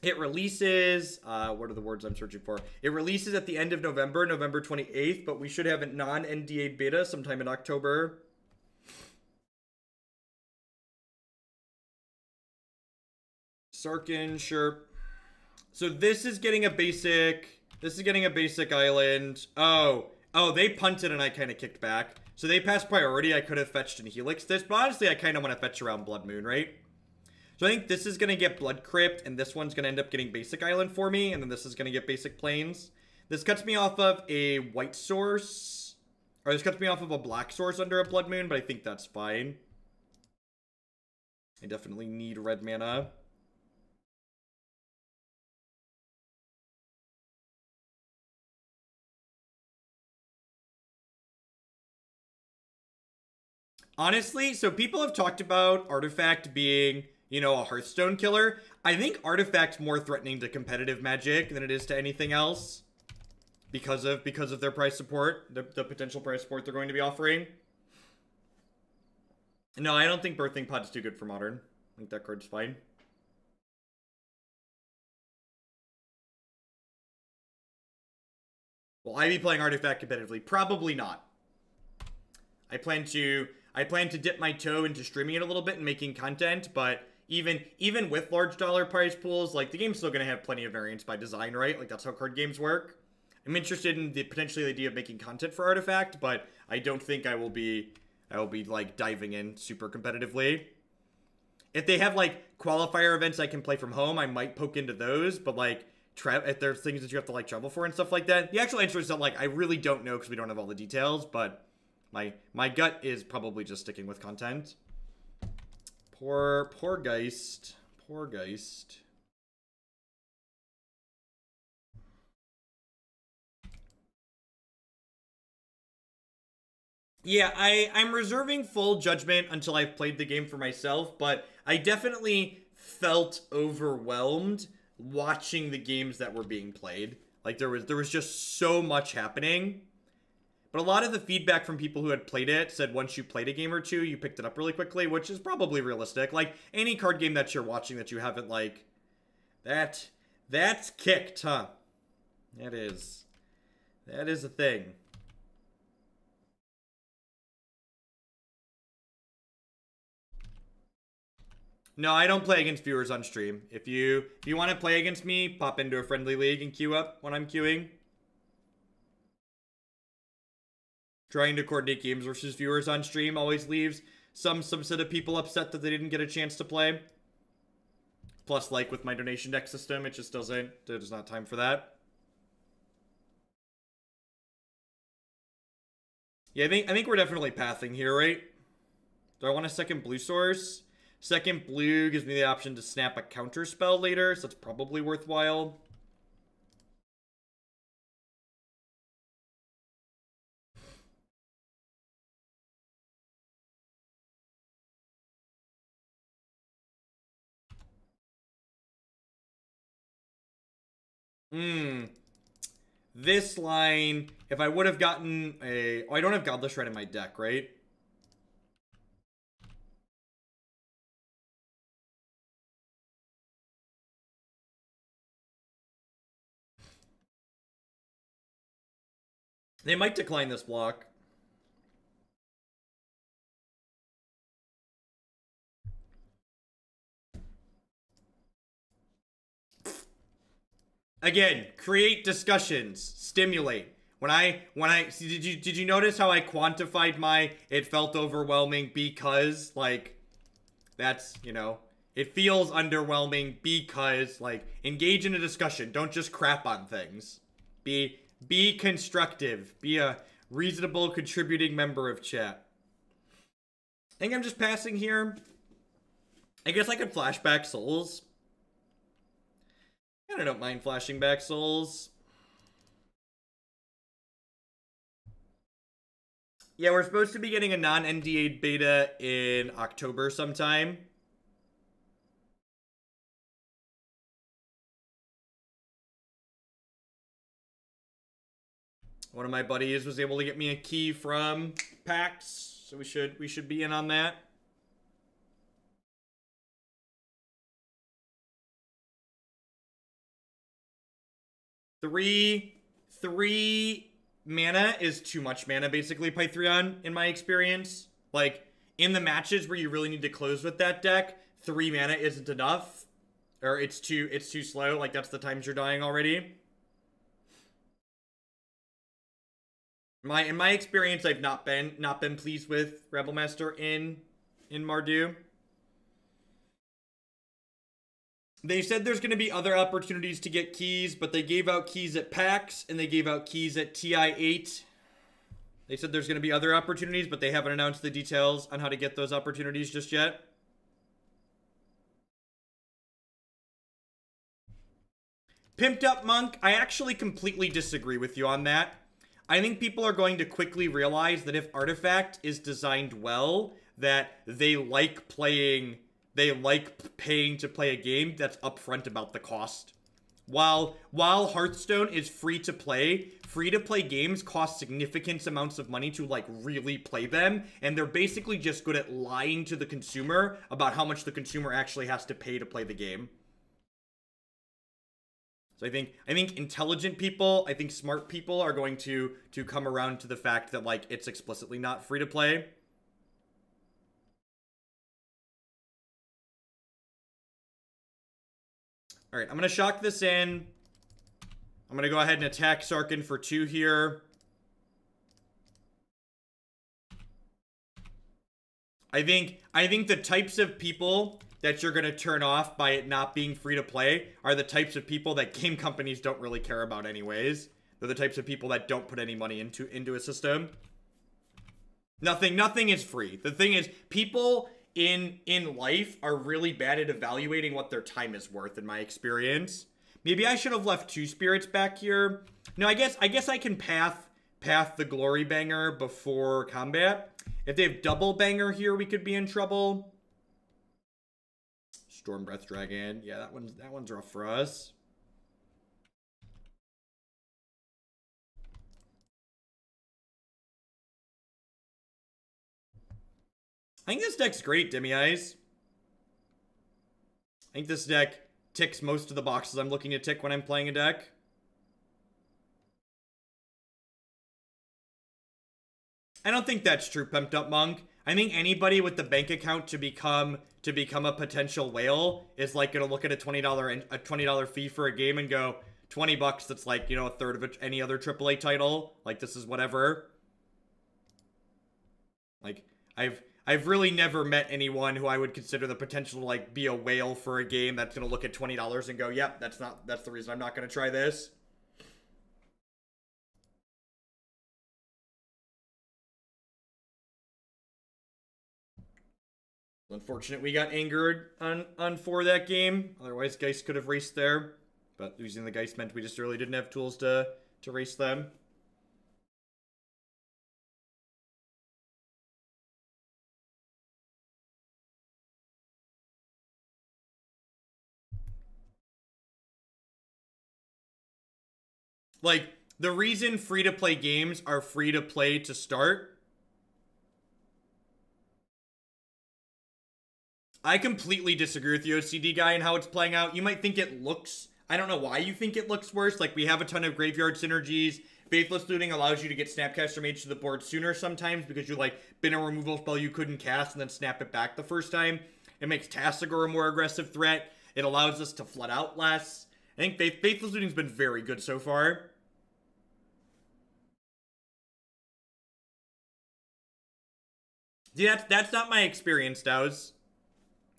Speaker 1: It releases... what are the words I'm searching for? It releases at the end of November, November 28th, but we should have a non-NDA beta sometime in October. Sarkin, sure. So this is getting a basic... This is getting a basic island. Oh, they punted and I kind of kicked back. So they passed priority. I could have fetched and Helix this, but honestly, I kind of want to fetch around Blood Moon, right? So I think this is going to get Blood Crypt, and this one's going to end up getting basic island for me, and then this is going to get basic plains. This cuts me off of a white source, or this cuts me off of a black source under a Blood Moon, but I think that's fine. I definitely need red mana. Honestly, so people have talked about Artifact being, you know, a Hearthstone killer. I think Artifact's more threatening to competitive Magic than it is to anything else. Because of their price support, the potential price support they're going to be offering. No, I don't think Birthing Pod's too good for Modern. I think that card's fine. Will I be playing Artifact competitively? Probably not. I plan to dip my toe into streaming it a little bit and making content, but even with large dollar prize pools, like, the game's still going to have plenty of variance by design, right? Like, that's how card games work. I'm interested in potentially the idea of making content for Artifact, but I don't think I will be like diving in super competitively. If they have like qualifier events I can play from home, I might poke into those, but like if there's things that you have to like travel for and stuff like that, the actual answer is that like I really don't know because we don't have all the details, but my gut is probably just sticking with content. Poor Geist. Poor Geist. Yeah, I'm reserving full judgment until I've played the game for myself, but I definitely felt overwhelmed watching the games that were being played. Like, there was just so much happening. But a lot of the feedback from people who had played it said once you played a game or two, you picked it up really quickly, which is probably realistic. Like, any card game that you're watching that you haven't, like... That's kicked, huh? That is a thing. No, I don't play against viewers on stream. If you want to play against me, pop into a friendly league and queue up when I'm queuing. Trying to coordinate games versus viewers on stream always leaves some set of people upset that they didn't get a chance to play. Plus, like, with my donation deck system, it just doesn't... There's not time for that. Yeah, I think we're definitely pathing here, right? Do I want a second blue source? Second blue gives me the option to snap a counter spell later, so it's probably worthwhile. This line, if I would have gotten a... Oh, I don't have Godless Shred in my deck, right? They might decline this block. Again, create discussions, stimulate. When I did you notice how I quantified my it felt overwhelming because like that's, you know, it feels underwhelming because, like, engage in a discussion. Don't just crap on things. Be constructive. Be a reasonable contributing member of chat. I think I'm just passing here. I guess I could flash back souls. I don't mind flashing back souls. Yeah, we're supposed to be getting a non-NDA beta in October sometime. One of my buddies was able to get me a key from PAX, so we should be in on that. Three mana is too much mana, basically, Pythrion, in my experience. Like, in the matches where you really need to close with that deck, 3 mana isn't enough. Or it's too slow, like that's the times you're dying already. In my experience, I've not been pleased with Rebel Master in Mardu. They said there's going to be other opportunities to get keys, but they gave out keys at PAX, and they gave out keys at TI8. They said there's going to be other opportunities, but they haven't announced the details on how to get those opportunities just yet. Pimped Up Monk, I actually completely disagree with you on that. I think people are going to quickly realize that if Artifact is designed well, that they like paying to play a game that's upfront about the cost. While Hearthstone is free to play games cost significant amounts of money to, like, really play them, and they're basically just good at lying to the consumer about how much the consumer actually has to pay to play the game. So I think intelligent people, I think smart people are going to come around to the fact that, like, it's explicitly not free to play. All right, I'm going to shock this in. I'm going to go ahead and attack Sarkhan for 2 here. I think the types of people that you're going to turn off by it not being free to play are the types of people that game companies don't really care about anyways. They're the types of people that don't put any money into a system. Nothing is free. The thing is, people in life are really bad at evaluating what their time is worth, in my experience. Maybe I should have left 2 spirits back here. No, I guess I can path the Glory Banger before combat. If they have double banger here, we could be in trouble. Storm Breath Dragon. Yeah, that one's rough for us. I think this deck's great, Demi-Eyes. I think this deck ticks most of the boxes I'm looking to tick when I'm playing a deck. I don't think that's true, Pumped Up Monk. I think anybody with the bank account to become a potential whale is like gonna look at a $20 fee for a game and go, 20 bucks, that's like, you know, a third of any other AAA title. Like, this is whatever. Like, I've really never met anyone who I would consider the potential to, like, be a whale for a game that's gonna look at $20 and go, yep, that's the reason I'm not gonna try this. Unfortunate we got angered on 4 that game. Otherwise, Geist could have raced there. But losing the Geist meant we just really didn't have tools to race them. Like, the reason free-to-play games are free-to-play to start... I completely disagree with the OCD guy and how it's playing out. You might think it looks... I don't know why you think it looks worse. Like, we have a ton of graveyard synergies. Faithless Looting allows you to get Snapcaster Mage to the board sooner sometimes because you, like, bin a removal spell you couldn't cast and then snap it back the first time. It makes Tasigur a more aggressive threat. It allows us to flood out less. I think Faithless Looting's been very good so far. Yeah, that's not my experience, Dows.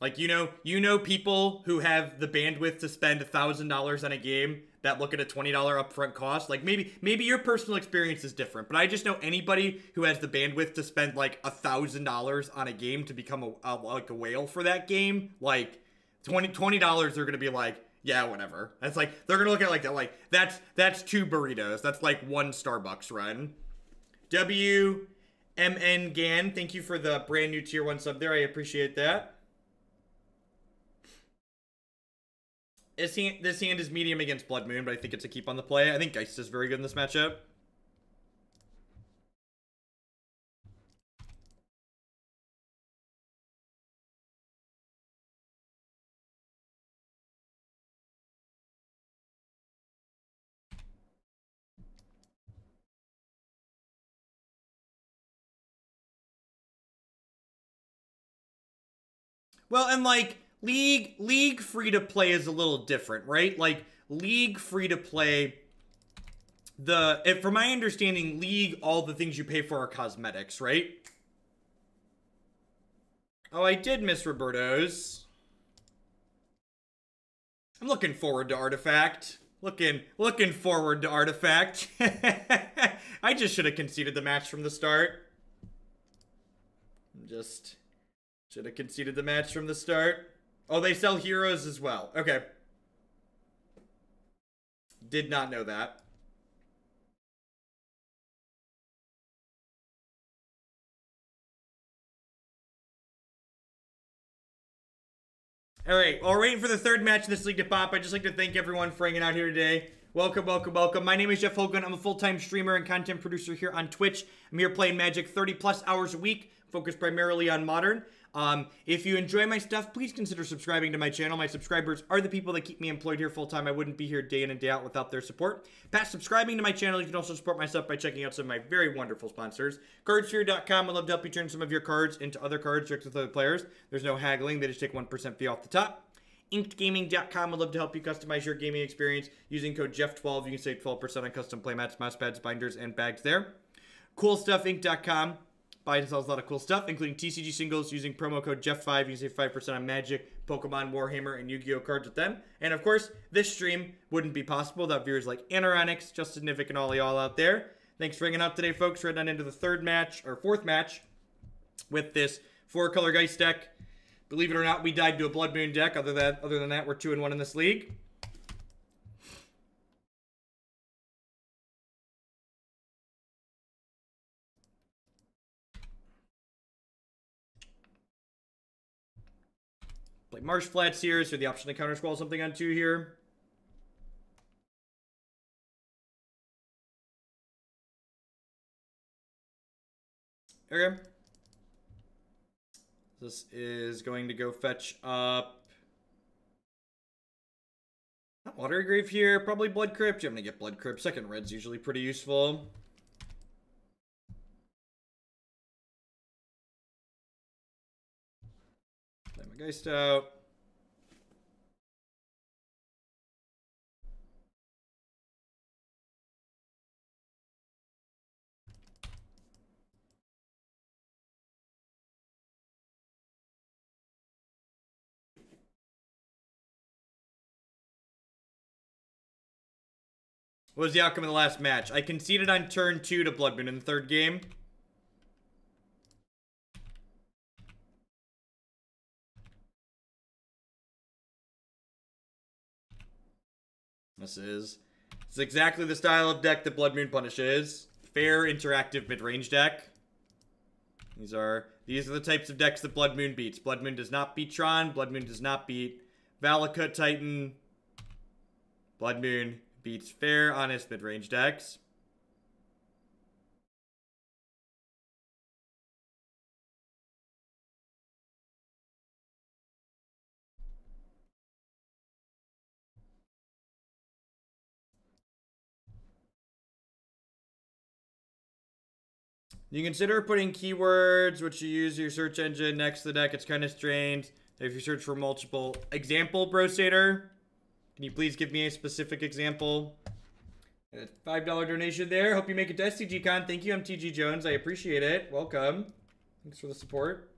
Speaker 1: Like, you know people who have the bandwidth to spend $1,000 on a game that look at a $20 upfront cost. Like, maybe your personal experience is different, but I just know anybody who has the bandwidth to spend like $1,000 on a game to become like a whale for that game. Like, $20 they're gonna be like, yeah, whatever. That's like, they're gonna look at it like that. Like, that's 2 burritos. That's like 1 Starbucks run. WMN Gan, thank you for the brand new tier 1 sub there. I appreciate that. This hand is medium against Blood Moon, but I think it's a keep on the play. I think Geist is very good in this matchup. Well, and like, League free-to-play is a little different, right? Like, League free-to-play, from my understanding, League, all the things you pay for are cosmetics, right? Oh, I did miss Roberto's. I'm looking forward to Artifact. Looking forward to Artifact. I just should have conceded the match from the start. Just should have conceded the match from the start. Oh, they sell heroes as well. Okay. Did not know that. All right, while we're waiting for the third match in this league to pop, I'd just like to thank everyone for hanging out here today. Welcome, welcome, welcome. My name is Jeff Hogan. I'm a full-time streamer and content producer here on Twitch. I'm here playing Magic 30-plus hours a week, focused primarily on Modern. If you enjoy my stuff, please consider subscribing to my channel. My subscribers are the people that keep me employed here full-time. I wouldn't be here day in and day out without their support. Past subscribing to my channel, you can also support my stuff by checking out some of my very wonderful sponsors. Cardsphere.com. I'd love to help you turn some of your cards into other cards direct with other players. There's no haggling. They just take 1% fee off the top. InkedGaming.com. I'd love to help you customize your gaming experience using code Jeff12. You can save 12% on custom playmats, mouse pads, binders, and bags there. CoolStuffInc.com. Buys and sells a lot of cool stuff, including TCG singles using promo code Jeff5. You can save 5% on Magic, Pokemon, Warhammer, and Yu-Gi-Oh cards with them. And of course, this stream wouldn't be possible without viewers like Anoronics, Justin Nivick, and all y'all out there. Thanks for hanging out today, folks. We're heading on into the fourth match with this 4-color Geist deck. Believe it or not, we died to a Blood Moon deck. Other than that, we're 2-1 in this league. Play Marsh Flats here, so the option to Countersquall something on 2 here. Okay. This is going to go fetch up Watery Grave here, probably Blood Crypt. I'm going to get Blood Crypt. Second red's usually pretty useful. Play my Geist out. What was the outcome of the last match? I conceded on turn 2 to Blood Moon in the third game. This is exactly the style of deck that Blood Moon punishes. Fair, interactive, mid-range deck. These are the types of decks that Blood Moon beats. Blood Moon does not beat Tron. Blood Moon does not beat Valakut Titan. Blood Moon beats fair, honest, mid-range decks. You consider putting keywords which you use your search engine next to the deck. It's kind of strange. If you search for multiple example, Brosator, can you please give me a specific example? A $5 donation there. Hope you make it to SCGCon. Thank you, MTG Jones. I appreciate it. Welcome. Thanks for the support.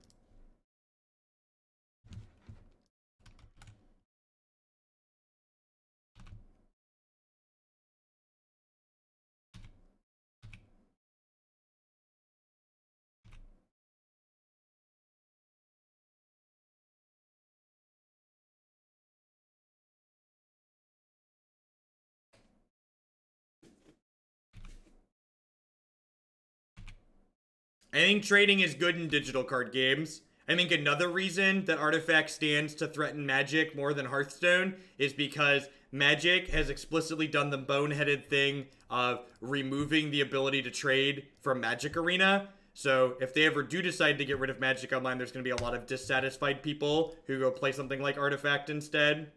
Speaker 1: I think trading is good in digital card games. I think another reason that Artifact stands to threaten Magic more than Hearthstone is because Magic has explicitly done the boneheaded thing of removing the ability to trade from Magic Arena. So if they ever do decide to get rid of Magic Online, there's going to be a lot of dissatisfied people who go play something like Artifact instead.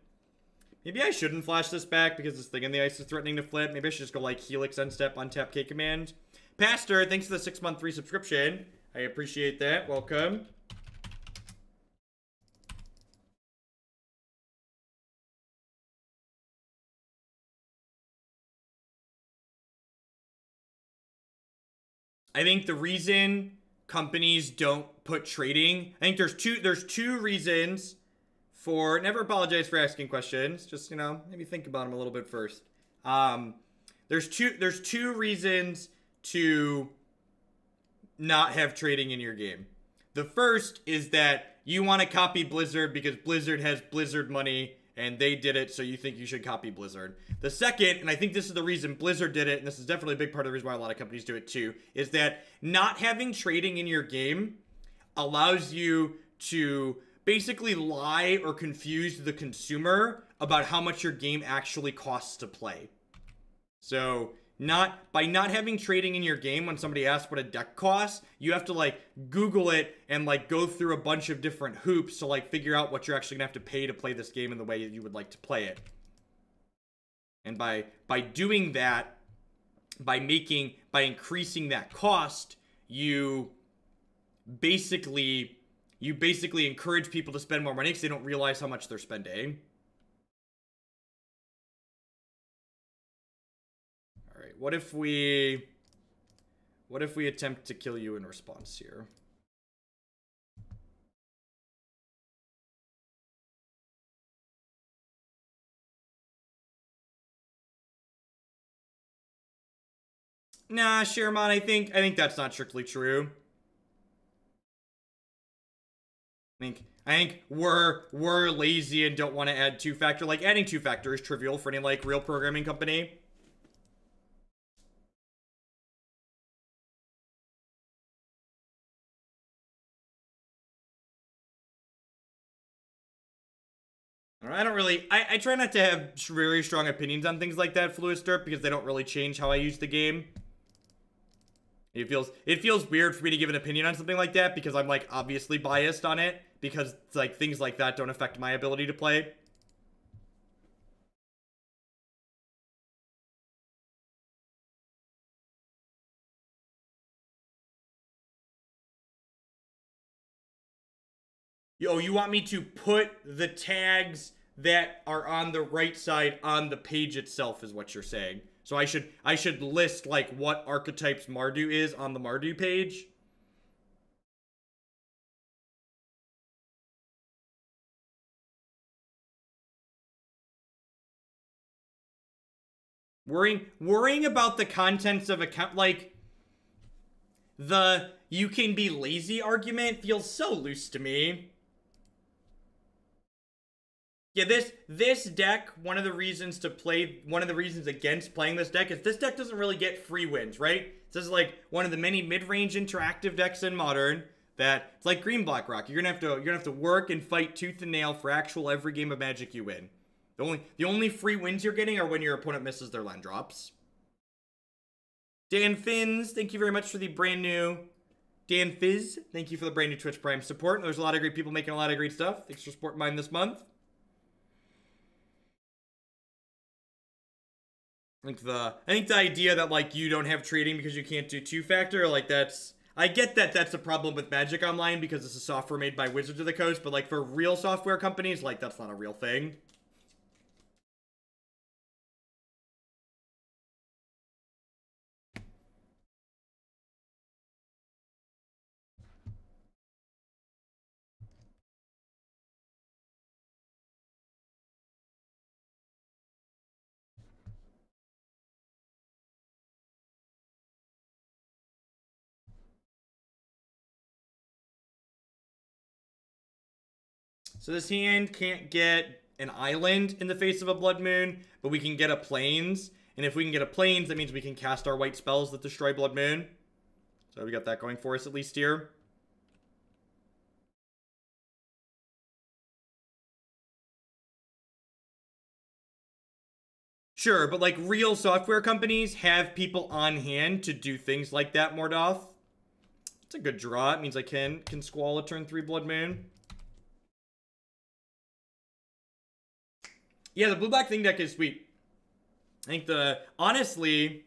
Speaker 1: Maybe I shouldn't flash this back because this thing in the ice is threatening to flip. Maybe I should just go like Helix end step, untap K command. Pastor, thanks for the 6-month free subscription. I appreciate that. Welcome. I think the reason companies don't put trading, I think there's two reasons for, never apologize for asking questions, just, you know, maybe think about them a little bit first. There's two reasons to not have trading in your game. The first is that you want to copy Blizzard because Blizzard has Blizzard money and they did it, so you think you should copy Blizzard. The second, and I think this is the reason Blizzard did it, and this is definitely a big part of the reason why a lot of companies do it too, is that not having trading in your game allows you to basically lie or confuse the consumer about how much your game actually costs to play. So by not having trading in your game, when somebody asks what a deck costs, you have to like Google it and like go through a bunch of different hoops to like figure out what you're actually gonna have to pay to play this game in the way you would like to play it. And by doing that, by increasing that cost, you basically encourage people to spend more money because they don't realize how much they're spending. What if we attempt to kill you in response here? Nah, Sherman, I think that's not strictly true. I think we're lazy and don't want to add two-factor. Like, adding two-factor is trivial for any like real programming company. I don't really, I try not to have very strong opinions on things like that, Fluid Stirp, because they don't really change how I use the game. It feels weird for me to give an opinion on something like that because I'm like obviously biased on it because like things like that don't affect my ability to play. Yo, you want me to put the tags that are on the right side on the page itself is what you're saying. So I should list like what archetypes Mardu is on the Mardu page. Worrying about the contents of account, like the you can be lazy argument feels so loose to me. Yeah, this deck, one of the reasons against playing this deck is this deck doesn't really get free wins, right? This is like one of the many mid-range interactive decks in Modern that it's like Green Black Rock. You're gonna have to work and fight tooth and nail for actual every game of Magic you win. The only free wins you're getting are when your opponent misses their land drops. Dan Finns, thank you very much for the brand new Dan Fizz. Thank you for the brand new Twitch Prime support. There's a lot of great people making a lot of great stuff. Thanks for supporting mine this month. I think the idea that like you don't have trading because you can't do two-factor, like I get that that's a problem with Magic Online because it's a software made by Wizards of the Coast, but like for real software companies, like that's not a real thing. So this hand can't get an island in the face of a Blood Moon, but we can get a Plains. And if we can get a Plains, that means we can cast our white spells that destroy Blood Moon. So we got that going for us at least here. Sure, but like real software companies have people on hand to do things like that, Mordoth. It's a good draw. It means I can squall a turn 3 Blood Moon. Yeah, the blue-black thing deck is sweet. I think honestly...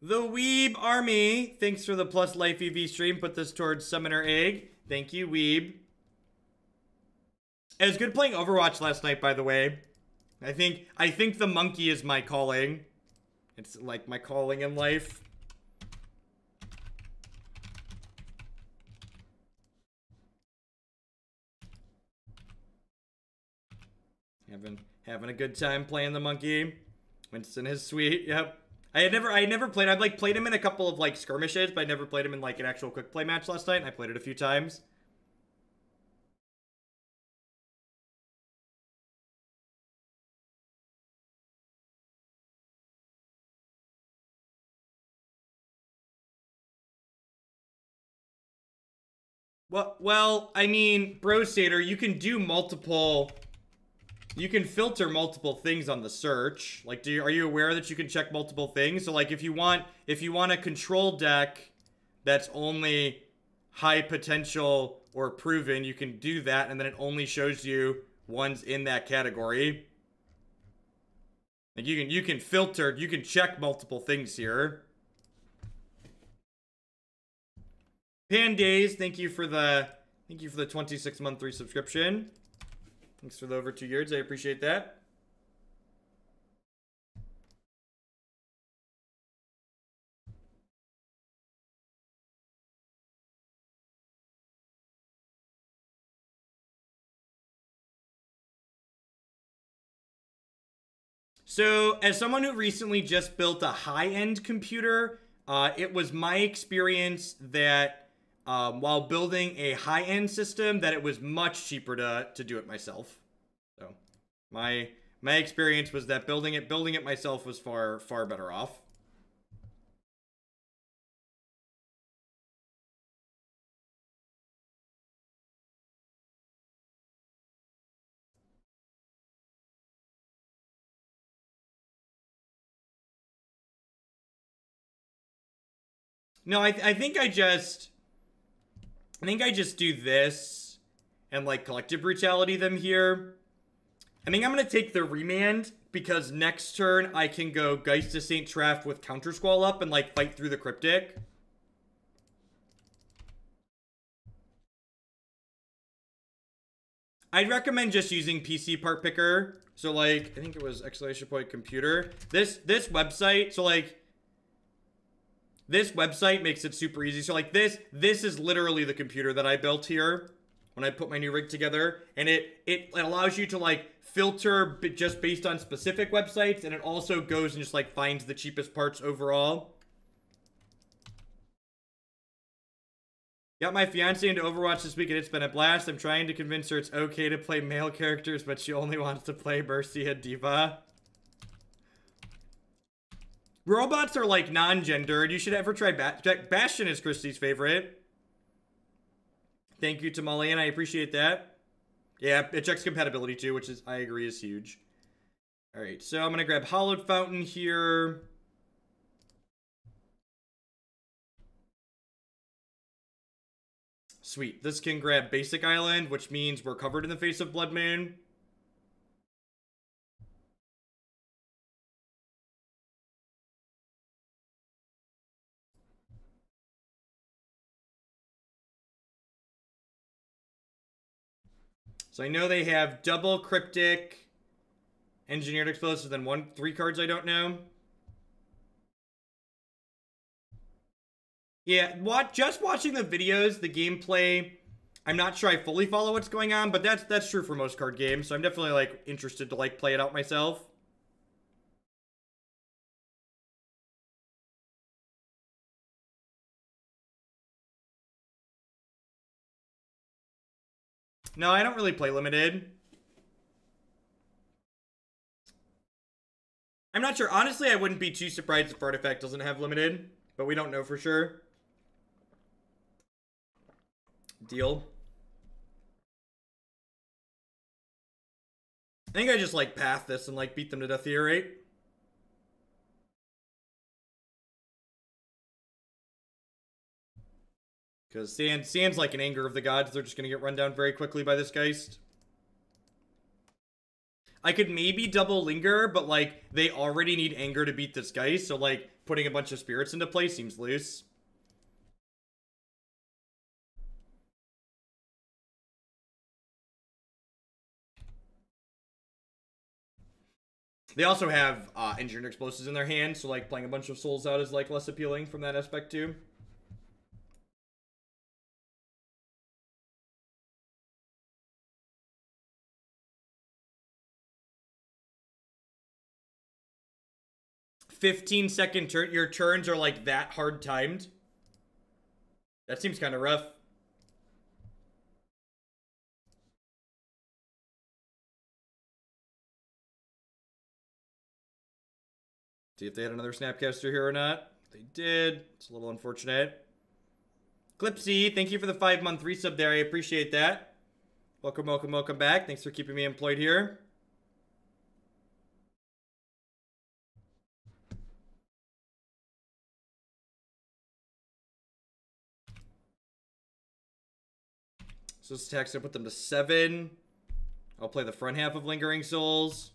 Speaker 1: The Weeb Army, thanks for the plus life EV stream. Put this towards Summoner Egg. Thank you, Weeb. It was good playing Overwatch last night, by the way. I think the monkey is my calling. It's like my calling in life. Having a good time playing the monkey. Winston is sweet. Yep. I never played. I've like played him in a couple of like skirmishes, but I never played him in like an actual quick play match last night. And I played it a few times. Well, I mean, Brosator, you can do multiple. You can filter multiple things on the search. Like, are you aware that you can check multiple things? So, like, if you want a control deck that's only high potential or proven, you can do that, and then it only shows you ones in that category. Like, you can filter, you can check multiple things here. Pandays, thank you for the 26-month resubscription. Thanks for the over 2 years. I appreciate that. So, as someone who recently just built a high-end computer, it was my experience that while building a high-end system, that it was much cheaper to do it myself. So, my experience was that building it myself was far better off. No, I think I just do this and like Collective Brutality them here. I think I'm going to take the Remand because next turn I can go Geist to St. Traft with Countersquall up and like fight through the Cryptic. I'd recommend just using PC Part Picker. So like, I think it was exclamation point computer. This website, so like, this website makes it super easy. So like this is literally the computer that I built here when I put my new rig together. And it allows you to like filter just based on specific websites. And it also goes and just like finds the cheapest parts overall. Got my fiance into Overwatch this week and it's been a blast. I'm trying to convince her it's okay to play male characters, but she only wants to play Mercia Diva. Robots are like non-gendered. You should ever try Bastion is Christy's favorite. Thank you, Tamalian. I appreciate that. Yeah, it checks compatibility too, which is, I agree, is huge. All right, so I'm going to grab Hallowed Fountain here. Sweet. This can grab Basic Island, which means we're covered in the face of Blood Moon. So I know they have double Cryptic, Engineered Explosives, then 3 cards I don't know. Yeah, just watching the videos, the gameplay, I'm not sure I fully follow what's going on, but that's true for most card games, so I'm definitely like interested to like play it out myself. No, I don't really play limited. I'm not sure. Honestly, I wouldn't be too surprised if Artifact doesn't have limited, but we don't know for sure. Deal. I think I just, like, path this and, like, beat them to death here, right? Because Sand's like an Anger of the Gods. They're just going to get run down very quickly by this Geist. I could maybe double Linger, but, like, they already need Anger to beat this Geist. So, like, putting a bunch of Spirits into play seems loose. They also have Engineered Explosives in their hand. So, like, playing a bunch of Souls out is, like, less appealing from that aspect, too. "15-second turn." Your turns are like that hard timed. That seems kind of rough. See if they had another Snapcaster here or not. They did. It's a little unfortunate. Clipsy, thank you for the 5-month resub there. I appreciate that. Welcome, welcome, welcome back. Thanks for keeping me employed here. So this attack's gonna put them to 7. I'll play the front half of Lingering Souls.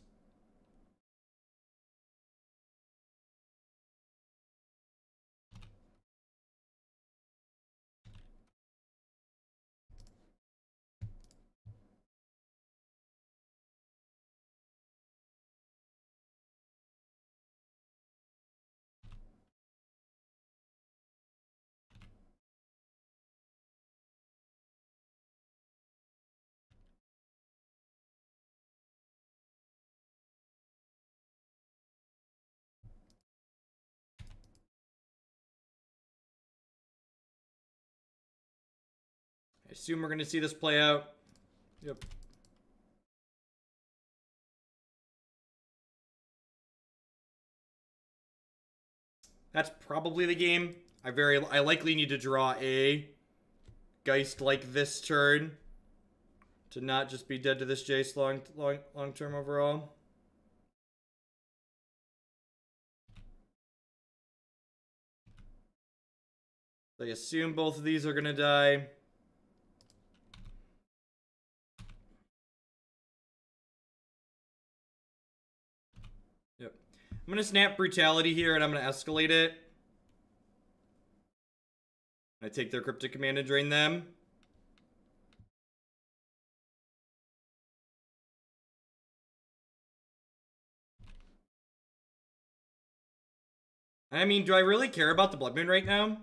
Speaker 1: I assume we're going to see this play out. Yep. That's probably the game. I likely need to draw a Geist like this turn to not just be dead to this Jace long term overall. I assume both of these are going to die. Yep. I'm going to snap Brutality here, and I'm going to escalate it. I take their Cryptic Command and drain them. I mean, do I really care about the Blood Moon right now?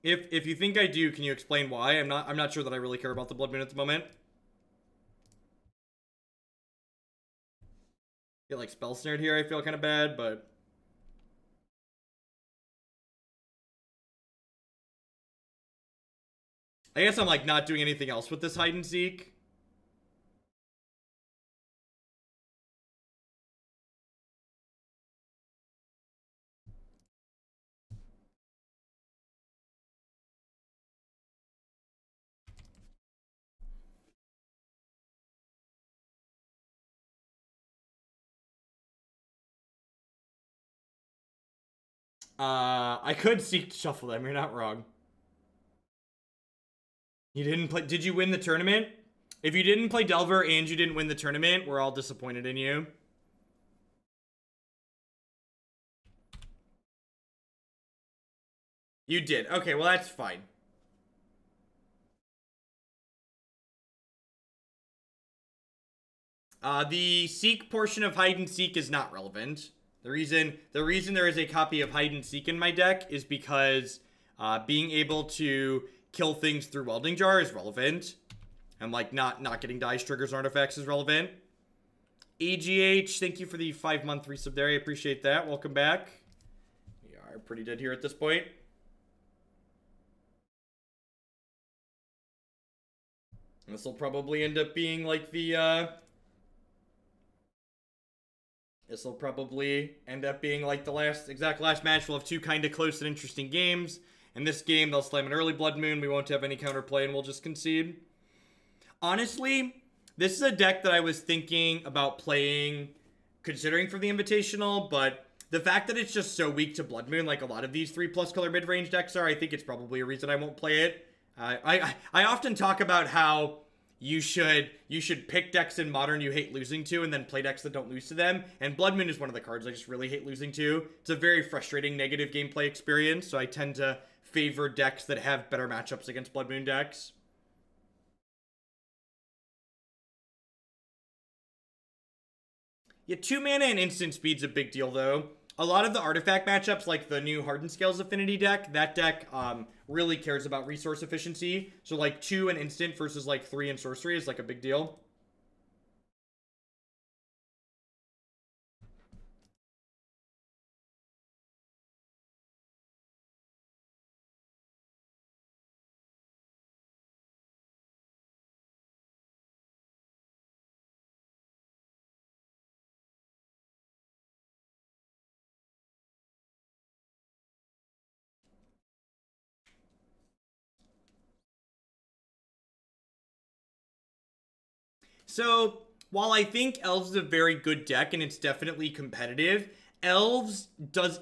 Speaker 1: If you think I do, can you explain why? I'm not sure that I really care about the Blood Moon at the moment. Get like spell snared here, I feel kind of bad, but I guess I'm like not doing anything else with this hide and seek. I could seek to shuffle them. You're not wrong. You didn't play. Did you win the tournament? If you didn't play Delver and you didn't win the tournament, we're all disappointed in you. You did. Okay, well, that's fine. The seek portion of hide and seek is not relevant. The reason there is a copy of hide and seek in my deck is because being able to kill things through Welding Jar is relevant. And like not getting dice, triggers, and artifacts is relevant. AGH, thank you for the 5-month resub there. I appreciate that. Welcome back. We are pretty dead here at this point. This will probably end up being like the, this will probably end up being like the exact last match. We'll have two kind of close and interesting games. In this game, they'll slam an early Blood Moon. We won't have any counterplay, and we'll just concede. Honestly, this is a deck that I was thinking about playing, considering for the Invitational, but the fact that it's just so weak to Blood Moon, like a lot of these 3+ color mid-range decks are, I think it's probably a reason I won't play it. I often talk about how you should pick decks in Modern you hate losing to and then play decks that don't lose to them. And Blood Moon is one of the cards I just really hate losing to. It's a very frustrating negative gameplay experience, so I tend to favor decks that have better matchups against Blood Moon decks. Yeah, 2 mana and instant speed's a big deal, though. A lot of the artifact matchups, like the new Hardened Scales Affinity deck, that deck really cares about resource efficiency. So, like, 2 and instant versus, like, 3 and sorcery is, like, a big deal. So, while I think Elves is a very good deck and it's definitely competitive, Elves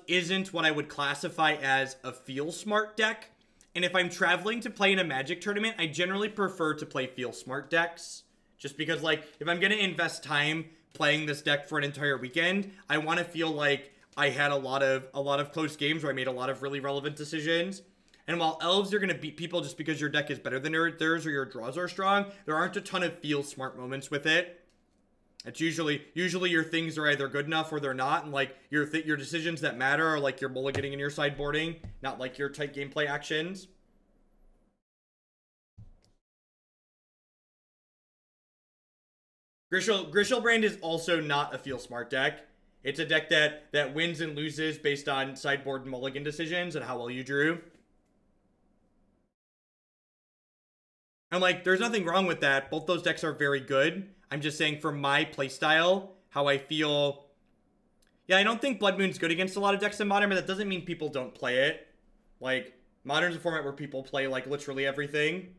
Speaker 1: isn't what I would classify as a feel smart deck. And if I'm traveling to play in a Magic tournament, I generally prefer to play feel smart decks. Just because, like, if I'm going to invest time playing this deck for an entire weekend, I want to feel like I had a lot of close games where I made a lot of really relevant decisions. And while Elves are going to beat people just because your deck is better than theirs or your draws are strong, there aren't a ton of feel smart moments with it. It's usually your things are either good enough or they're not, and like your decisions that matter are like your mulliganing and your sideboarding, not like your tight gameplay actions. Grishelbrand is also not a feel smart deck. It's a deck that wins and loses based on sideboard and mulligan decisions and how well you drew. And, like, there's nothing wrong with that. Both those decks are very good. I'm just saying for my playstyle, how I feel... Yeah, I don't think Blood Moon's good against a lot of decks in Modern, but that doesn't mean people don't play it. Like, Modern's a format where people play, like, literally everything.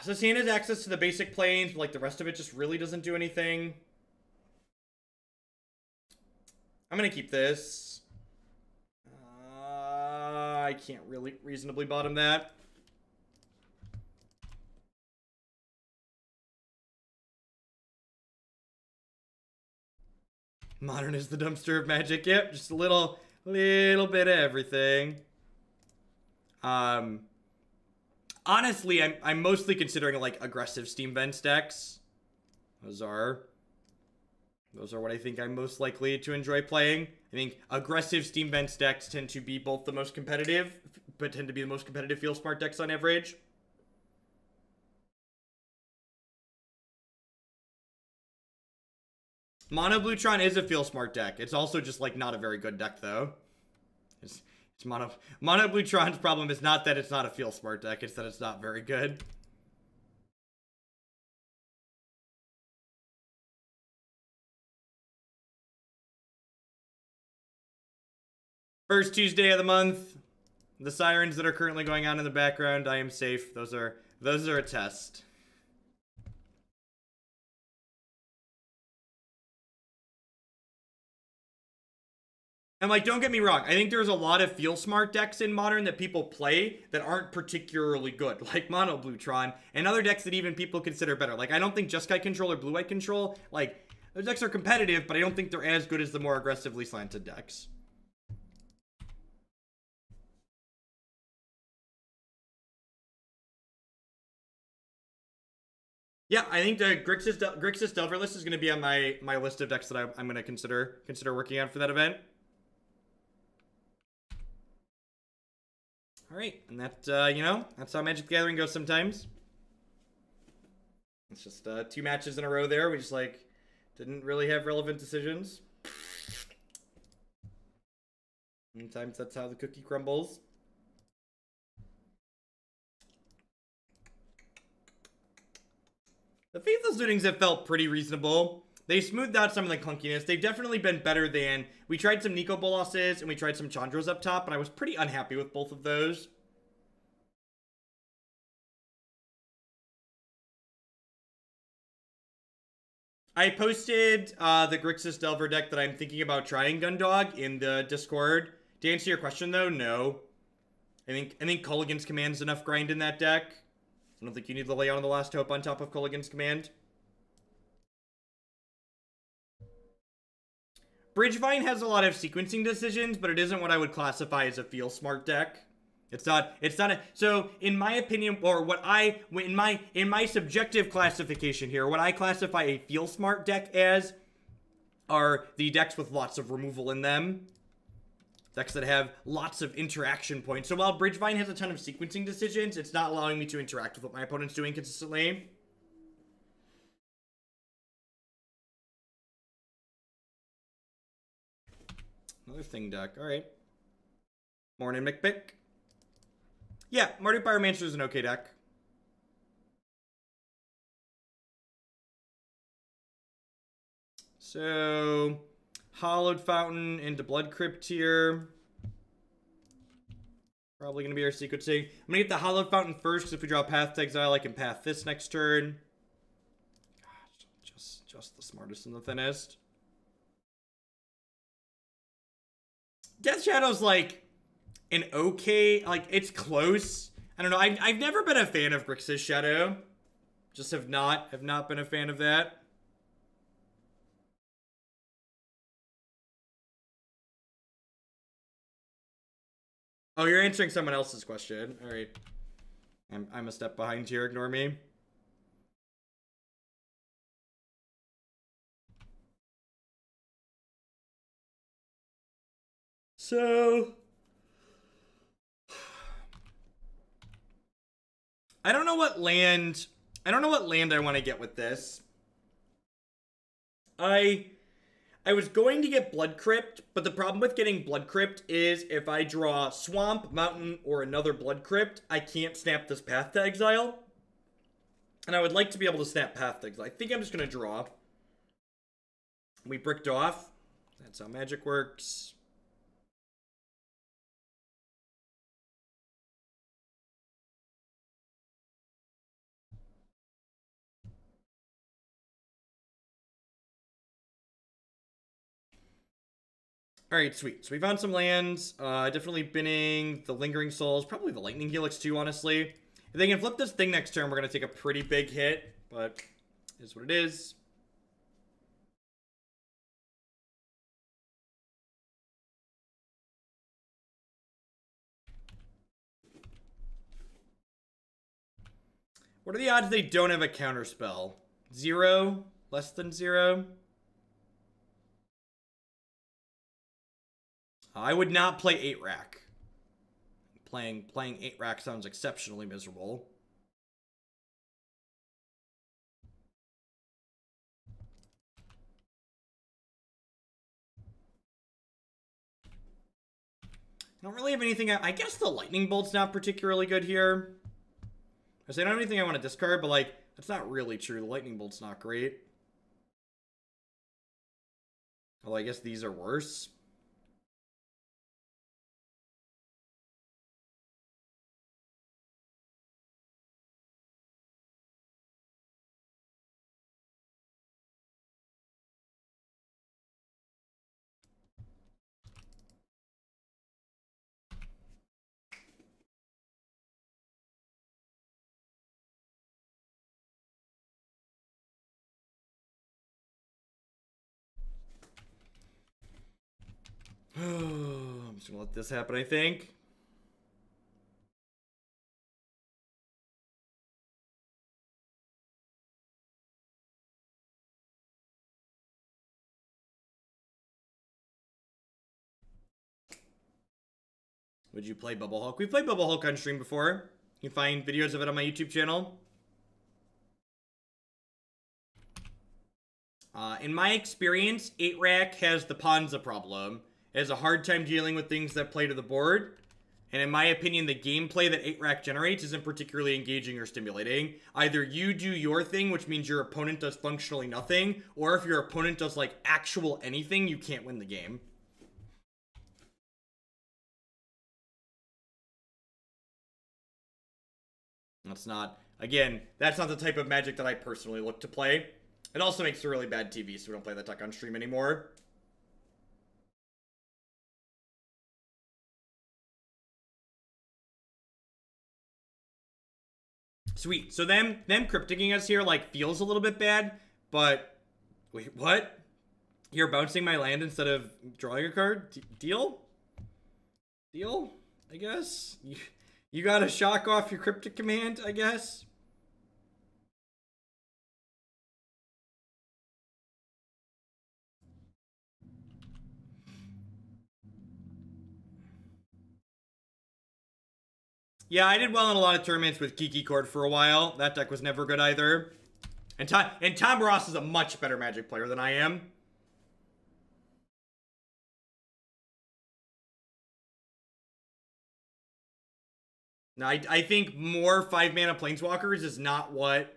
Speaker 1: So Sienna has access to the basic planes, but, like, the rest of it just really doesn't do anything. I'm gonna keep this. I can't really reasonably bottom that. Modern is the dumpster of Magic. Yep, just a little bit of everything. Honestly, I'm mostly considering like aggressive Steam Vents decks. Those are what I think I'm most likely to enjoy playing. I think aggressive Steam Vents decks tend to be both the most competitive, but tend to be the most competitive feel smart decks on average. Mono Bluetron is a feel smart deck. It's also just like not a very good deck though. It's Mono Bluetron's problem is not that it's not a feel smart deck, it's that it's not very good. First Tuesday of the month. The sirens that are currently going on in the background, I am safe. Those are a test. And, like, don't get me wrong. I think there's a lot of feel smart decks in Modern that people play that aren't particularly good. Like Mono Bluetron and other decks that even people consider better. Like, I don't think Jeskai Control or Blue-White Control, like, those decks are competitive, but I don't think they're as good as the more aggressively slanted decks. Yeah, I think the Grixis Delver list is going to be on my list of decks that I'm going to consider working on for that event. All right, and that, you know, that's how Magic the Gathering goes sometimes. It's just 2 matches in a row there. We just, like, didn't really have relevant decisions. Sometimes that's how the cookie crumbles. The Faithless Lootings have felt pretty reasonable. They smoothed out some of the clunkiness. They've definitely been better than... We tried some Nico Bolosses and we tried some Chandras up top, and I was pretty unhappy with both of those. I posted the Grixis Delver deck that I'm thinking about trying, Gundog, in the Discord. To answer your question, though, no. I think Kolaghan's Command is enough grind in that deck. I don't think you need the Layout on the Last Hope on top of Kolaghan's Command. Bridgevine has a lot of sequencing decisions, but it isn't what I would classify as a feel smart deck. It's not so in my opinion, or in my subjective classification here, what I classify a feel smart deck as are the decks with lots of removal in them. Decks that have lots of interaction points. So while Bridgevine has a ton of sequencing decisions, it's not allowing me to interact with what my opponent's doing consistently. Another thing deck. Alright. Morning, McPick. Yeah, Mardu Pyromancer is an okay deck. So, Hallowed Fountain into Blood Crypt here. Probably going to be our sequencing. I'm going to get the Hallowed Fountain first, because if we draw Path to Exile, I can Path this next turn. Gosh, just the smartest and the thinnest. Death Shadow's like an okay, like it's close. I don't know. I've never been a fan of Grixis Shadow. Just have not been a fan of that. Oh, you're answering someone else's question. All right. I'm a step behind here. Ignore me. So, I don't know what land I want to get with this. I was going to get Blood Crypt, but the problem with getting Blood Crypt is if I draw Swamp, Mountain, or another Blood Crypt, I can't snap this Path to Exile. And I would like to be able to snap Path to Exile. I think I'm just going to draw. We bricked off. That's how Magic works. Alright, sweet. So we found some lands. Definitely binning the Lingering Souls. Probably the Lightning Helix too, honestly. If they can flip this thing next turn, we're going to take a pretty big hit. But it is what it is. What are the odds they don't have a counterspell? 0? Less than 0? I would not play 8-rack. Playing 8-rack sounds exceptionally miserable. I don't really have anything. I guess the Lightning Bolt's not particularly good here. I don't have anything I want to discard, but like, that's not really true. The Lightning Bolt's not great. Although I guess these are worse. I'm just gonna let this happen, I think. Would you play Bubble Hulk? We've played Bubble Hulk on stream before. You can find videos of it on my YouTube channel. In my experience, 8-rack has the Ponza problem. It has a hard time dealing with things that play to the board. And in my opinion, the gameplay that 8-Rack generates isn't particularly engaging or stimulating. Either you do your thing, which means your opponent does functionally nothing, or if your opponent does, like, actual anything, you can't win the game. That's not, again, that's not the type of Magic that I personally look to play. It also makes for really bad TV, so we don't play that deck on stream anymore. Sweet. So them crypticking us here, like, feels a little bit bad, but... Wait, what? You're bouncing my land instead of drawing a card? Deal? Deal? I guess? You gotta shock off your cryptic command, I guess? Yeah, I did well in a lot of tournaments with Kiki Cord for a while. That deck was never good either. And Tom Ross is a much better Magic player than I am. Now, I think more 5-mana Planeswalkers is not what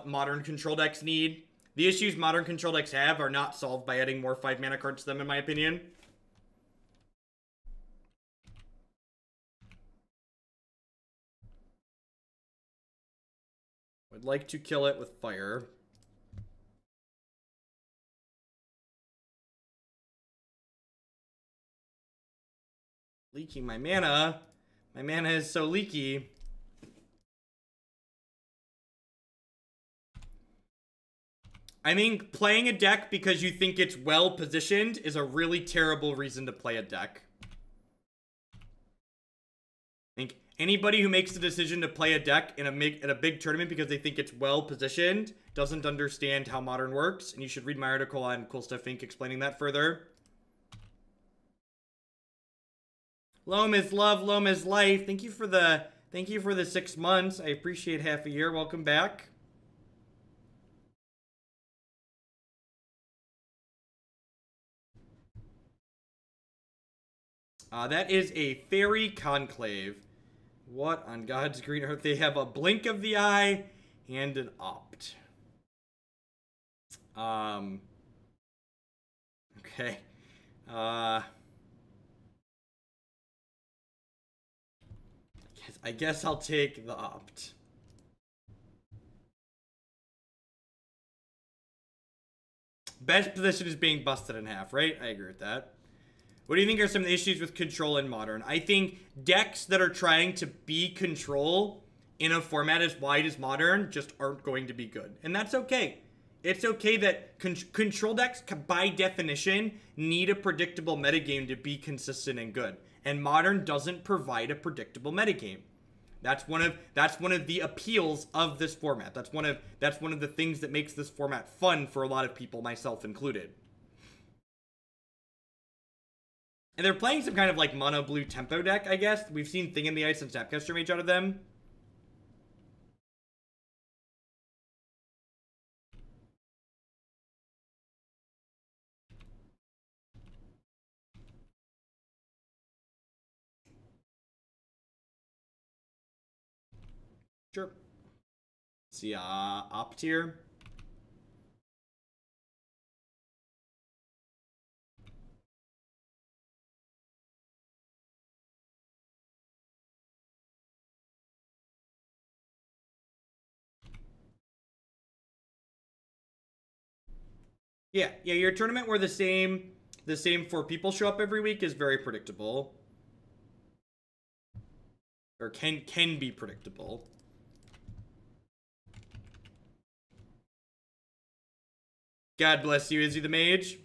Speaker 1: modern control decks need. The issues modern control decks have are not solved by adding more 5-mana cards to them, in my opinion. I'd like to kill it with fire. Leaking my mana. My mana is so leaky. I think playing a deck because you think it's well positioned is a really terrible reason to play a deck. I think anybody who makes the decision to play a deck in a big tournament because they think it's well positioned doesn't understand how Modern works, and you should read my article on Cool Stuff Inc. explaining that further. Loam is love, Loam is life. Thank you for the 6 months. I appreciate half a year. Welcome back. That is a Fairy Conclave. What on God's green earth? They have a Blink of the Eye and an Opt. Okay. I guess I'll take the Opt. Best position is being busted in half, right? I agree with that. What do you think are some of the issues with control in Modern? I think decks that are trying to be control in a format as wide as Modern just aren't going to be good. And that's okay. It's okay that control decks, by definition, need a predictable metagame to be consistent and good. And Modern doesn't provide a predictable metagame. That's one of the appeals of this format. That's one of the things that makes this format fun for a lot of people, myself included. And they're playing some kind of like mono blue tempo deck, I guess. We've seen Thing in the Ice and Snapcaster Mage out of them. Sure. Let's see, Opt here. Yeah, your tournament where the same 4 people show up every week is very predictable. Or can be predictable. God bless you, Izzet the Mage.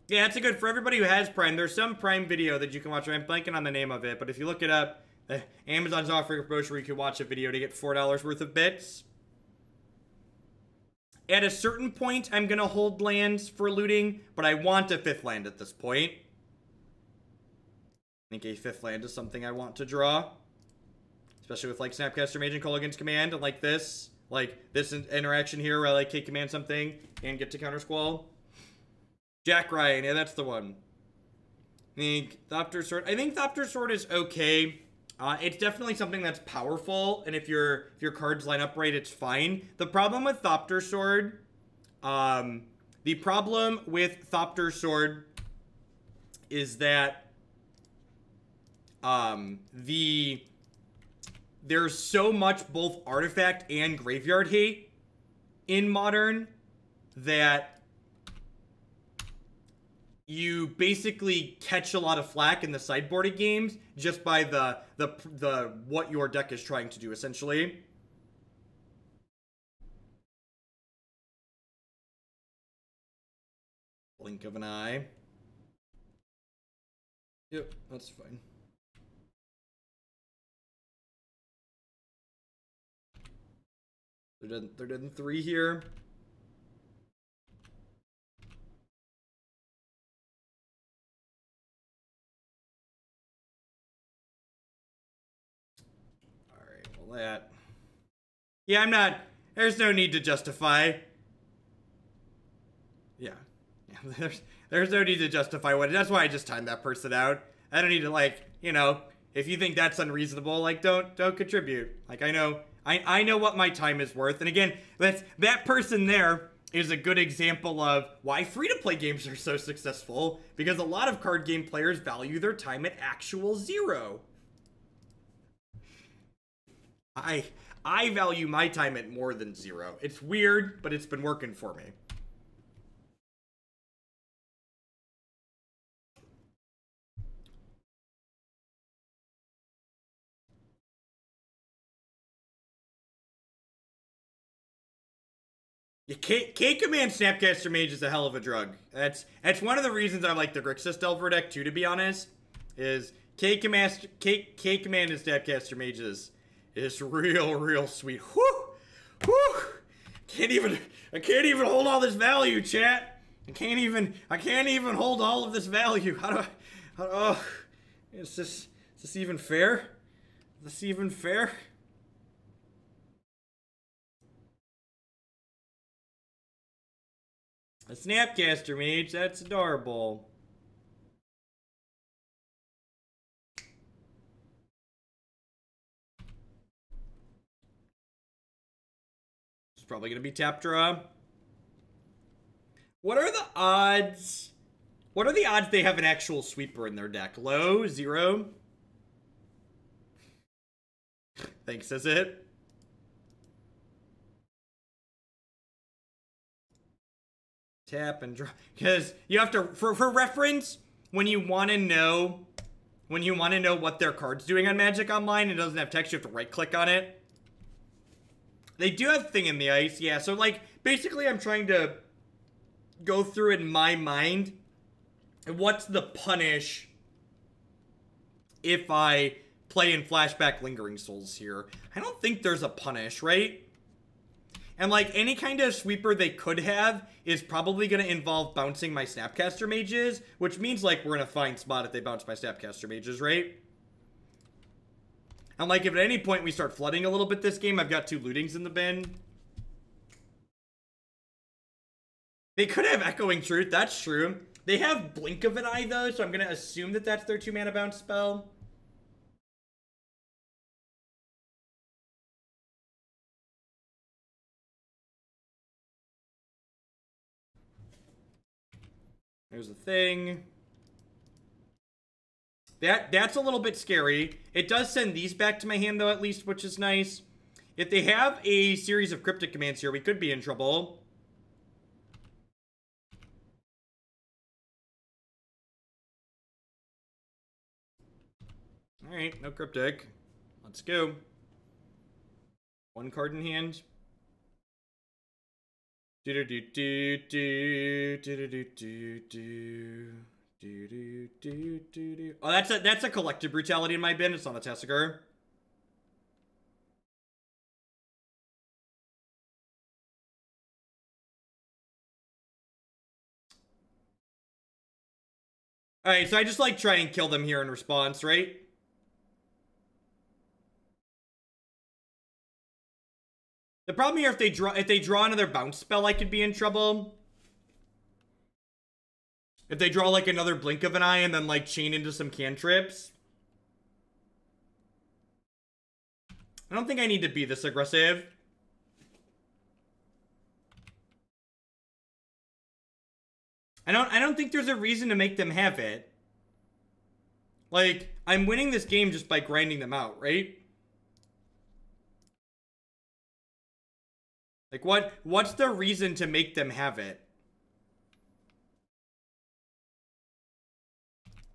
Speaker 1: Yeah, it's a good for everybody who has Prime. There's some Prime video that you can watch. I'm blanking on the name of it, but if you look it up, Amazon's offering a promotion where you can watch a video to get $4 worth of bits. At a certain point, I'm going to hold lands for looting, but I want a 5th land at this point. I think a 5th land is something I want to draw. Especially with, like, Snapcaster Mage and Kolaghan's command, and like this. Like, this interaction here where I, like, K-command something and get to Countersquall. Jack Ryan, yeah, that's the one. Thopter Sword. I think Thopter Sword is okay. It's definitely something that's powerful, and if your cards line up right, it's fine. The problem with Thopter Sword, is that there's so much both artifact and graveyard hate in Modern that you basically catch a lot of flack in the sideboarded games just by the what your deck is trying to do, essentially. Blink of an eye. Yep, that's fine. They're dead in 3 here. Alright, well that... Yeah, I'm not... There's no need to justify. Yeah. There's no need to justify what... That's why I just timed that person out. I don't need to, like, you know... If you think that's unreasonable, like, don't contribute. Like, I know what my time is worth. And again, that person there is a good example of why free-to-play games are so successful. Because a lot of card game players value their time at actual 0. I value my time at more than 0. It's weird, but it's been working for me. K-Command Snapcaster Mage is a hell of a drug. That's one of the reasons I like the Grixis Delver deck too, to be honest. Is K-Command and Snapcaster Mage is real sweet. Whew! Whew! I can't even hold all this value, chat. I can't even hold all of this value. Is this even fair? Is this even fair? A Snapcaster Mage, that's adorable. It's probably gonna be tap draw. What are the odds? What are the odds they have an actual sweeper in their deck? Low? 0? Thanks, that's it. Tap and draw, because you have to, for reference, when you want to know what their card's doing on Magic Online, it doesn't have text, you have to right click on it. They do have Thing in the Ice, yeah, so like, basically I'm trying to go through in my mind, what's the punish if I play in Flashback Lingering Souls here? I don't think there's a punish, right? And like any kind of sweeper they could have is probably going to involve bouncing my Snapcaster Mages, which means like we're in a fine spot if they bounce my Snapcaster Mages, right? And like if at any point we start flooding a little bit this game, I've got 2 lootings in the bin. They could have Echoing Truth, that's true. They have Blink of an Eye though, so I'm going to assume that that's their 2-mana bounce spell. There's a thing. That's a little bit scary. It does send these back to my hand, though, at least, which is nice. If they have a series of cryptic commands here, we could be in trouble. Alright, no cryptic. Let's go. 1 card in hand. Oh, that's a Collective Brutality in my bin. It's not a Tasigur. Alright, so I just like try and kill them here in response, right? The problem here, if they draw another bounce spell, I could be in trouble. If they draw like another Blink of an Eye and then like chain into some cantrips. I don't think I need to be this aggressive. I don't think there's a reason to make them have it. Like, I'm winning this game just by grinding them out, right? Like, what's the reason to make them have it?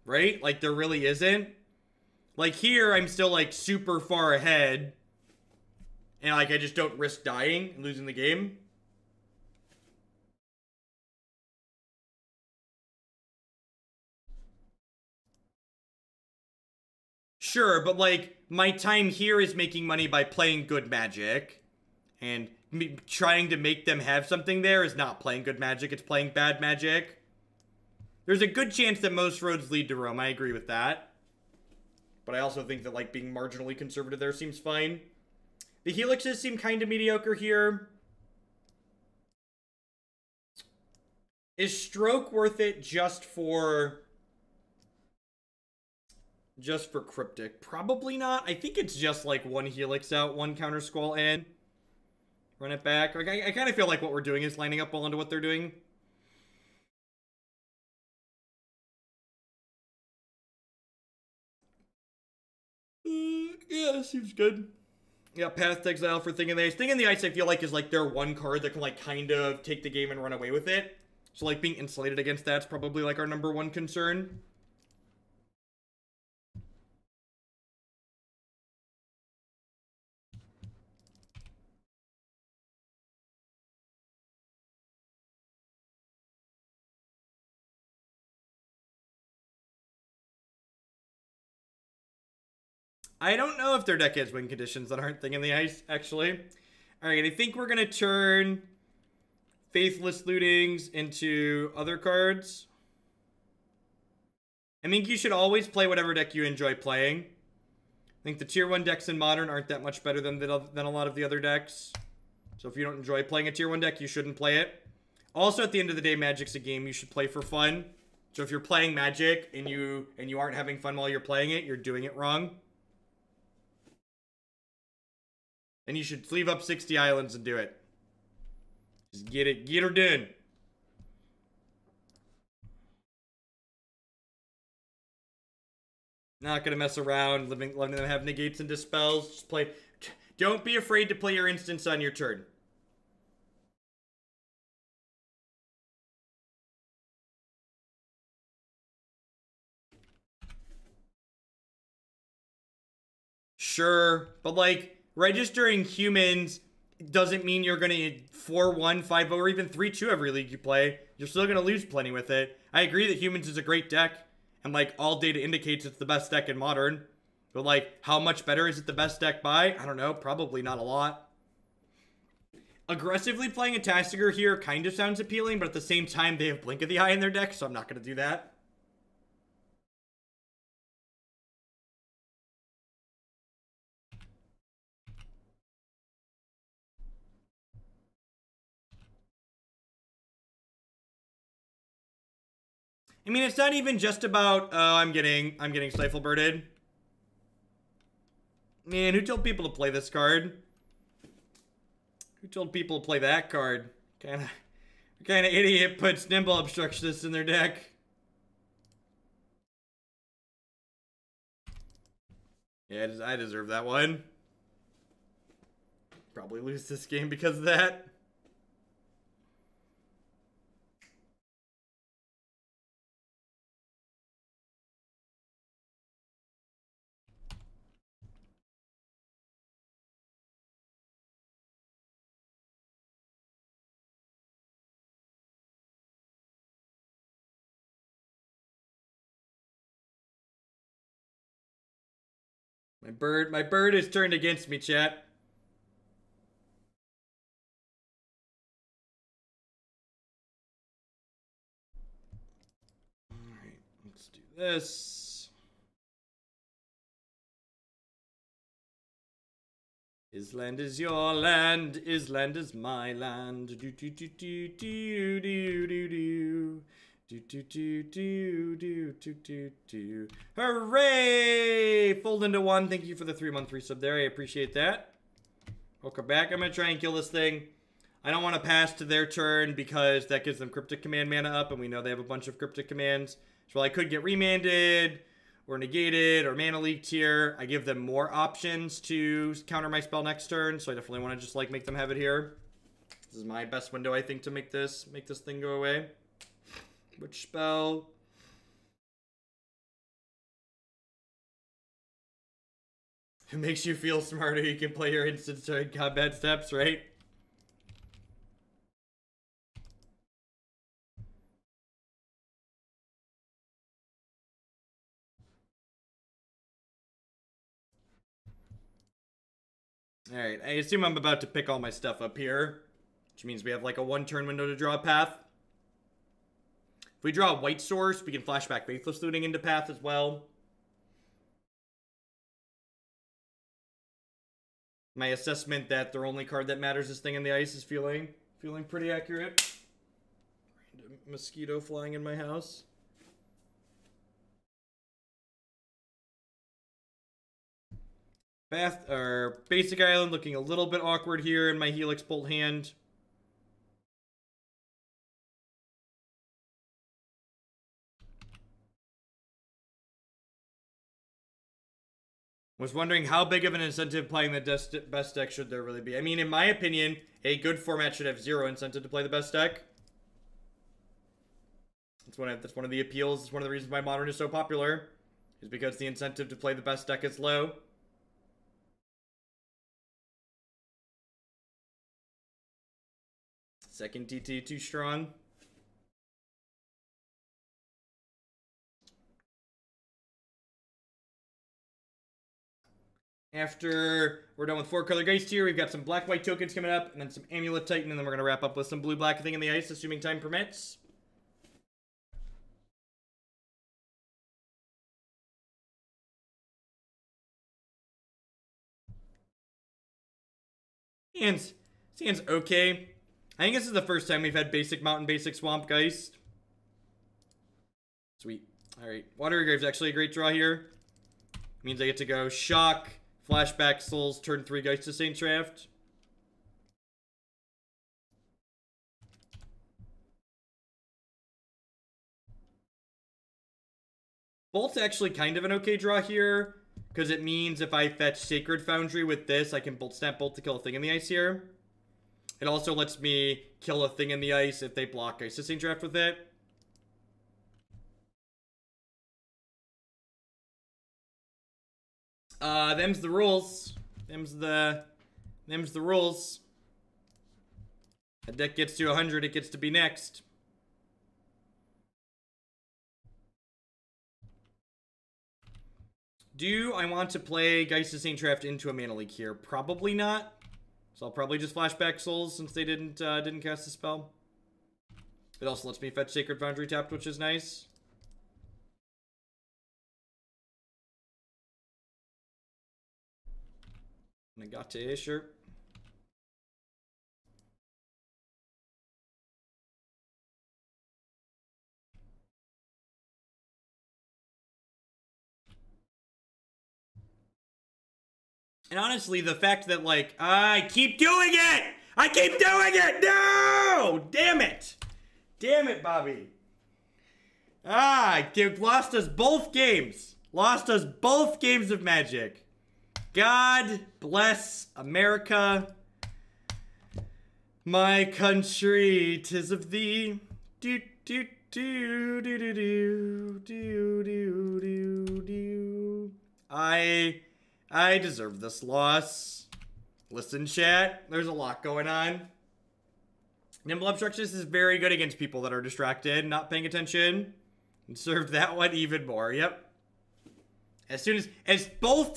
Speaker 1: Right? Like, there really isn't. Like, here, I'm still, like, super far ahead. And, like, I just don't risk dying and losing the game. Sure, but, like, my time here is making money by playing good Magic. And trying to make them have something there is not playing good Magic, it's playing bad Magic. There's a good chance that most roads lead to Rome, I agree with that. But I also think that, like, being marginally conservative there seems fine. The Helixes seem kind of mediocre here. Is Stroke worth it just for Cryptic? Probably not. I think it's just, like, one Helix out, one Countersquall in. Run it back. Like, I kind of feel like what we're doing is lining up well into what they're doing. Yeah, seems good. Yeah, Path to Exile for Thing in the Ice. Thing in the Ice, I feel like, is, like, their one card that can, like, kind of take the game and run away with it. So, like, being insulated against that's probably, like, our #1 concern. I don't know if their deck has win conditions that aren't Thing in the Ice, actually. Alright, I think we're going to turn Faithless Lootings into other cards. I think you should always play whatever deck you enjoy playing. I think the tier 1 decks in Modern aren't that much better than a lot of the other decks. So if you don't enjoy playing a tier 1 deck, you shouldn't play it. Also, at the end of the day, Magic's a game you should play for fun. So if you're playing Magic and you aren't having fun while you're playing it, you're doing it wrong. And you should sleeve up 60 islands and do it. Just get her done. Not gonna mess around, letting them have negates and dispels. Just play. Don't be afraid to play your instance on your turn. Sure, but like, registering humans doesn't mean you're going to 4-1, 5-0, or even 3-2 every league you play. You're still going to lose plenty with it. I agree that humans is a great deck, and like, all data indicates it's the best deck in Modern. But like, how much better is it the best deck by? I don't know, probably not a lot. Aggressively playing a Tasigur here kind of sounds appealing, but at the same time, they have Blink of the Eye in their deck, so I'm not going to do that. I mean, it's not even just about, oh, I'm getting Stifle Birded. Man, who told people to play this card? Who told people to play that card? Kind of idiot puts Nimble Obstructionist in their deck. Yeah, I deserve that one. Probably lose this game because of that. My bird is turned against me, chat. Alright, let's do this. Island is your land, Island is my land. Do do do do do do do do. Hooray! Fold into one. Thank you for the 3-month resub there. I appreciate that. Welcome back. I'm going to try and kill this thing. I don't want to pass to their turn because that gives them Cryptic Command mana up, and we know they have a bunch of Cryptic Commands. So I could get remanded or negated or mana leaked here. I give them more options to counter my spell next turn, so I definitely want to just like make them have it here. This is my best window, I think, to make this thing go away. Which spell? It makes you feel smarter. You can play your instants during combat steps, right? Alright, I assume I'm about to pick all my stuff up here. Which means we have like a 1-turn window to draw a path. If we draw a white source, we can flashback Faithless Looting into path as well. My assessment that their only card that matters is Thing in the Ice is feeling pretty accurate. Random mosquito flying in my house. Path or Basic Island looking a little bit awkward here in my Helix Bolt hand. Was wondering how big of an incentive playing the best deck should there really be. I mean, in my opinion, a good format should have 0 incentive to play the best deck. That's one of the appeals. It's one of the reasons why Modern is so popular. Is because the incentive to play the best deck is low. Second TT too strong. After we're done with 4-color Geist here, we've got some black-white tokens coming up, and then some Amulet Titan, and then we're going to wrap up with some blue-black Thing in the Ice, assuming time permits. Sand's okay. I think this is the first time we've had basic Mountain, basic Swamp Geist. Sweet. Alright, Watery Grave's actually a great draw here. Means I get to go Shock, Flashback Souls, turn 3 Geist to Saint Traft. Bolt's actually kind of an okay draw here, because it means if I fetch Sacred Foundry with this, I can Bolt Snap Bolt to kill a Thing in the Ice here. It also lets me kill a Thing in the Ice if they block Geist to Saint Traft with it. Them's the rules. Them's the rules. A deck gets to 100, it gets to be next. Do I want to play Geist to Saint Traft into a mana leak here? Probably not. So I'll probably just flashback Souls since they didn't cast the spell. It also lets me fetch Sacred Foundry tapped, which is nice. Negate, sure. And honestly, the fact that, like, I keep doing it! I keep doing it! No! Damn it! Damn it, Bobby. Lost us both games. Lost us both games of Magic. God bless America. My country, 'tis of thee. Do, do, do, do, do, do, do, do, do, do. I deserve this loss. Listen, chat, there's a lot going on. Nimble Obstructionist is very good against people that are distracted, not paying attention. And served that one even more, yep. As both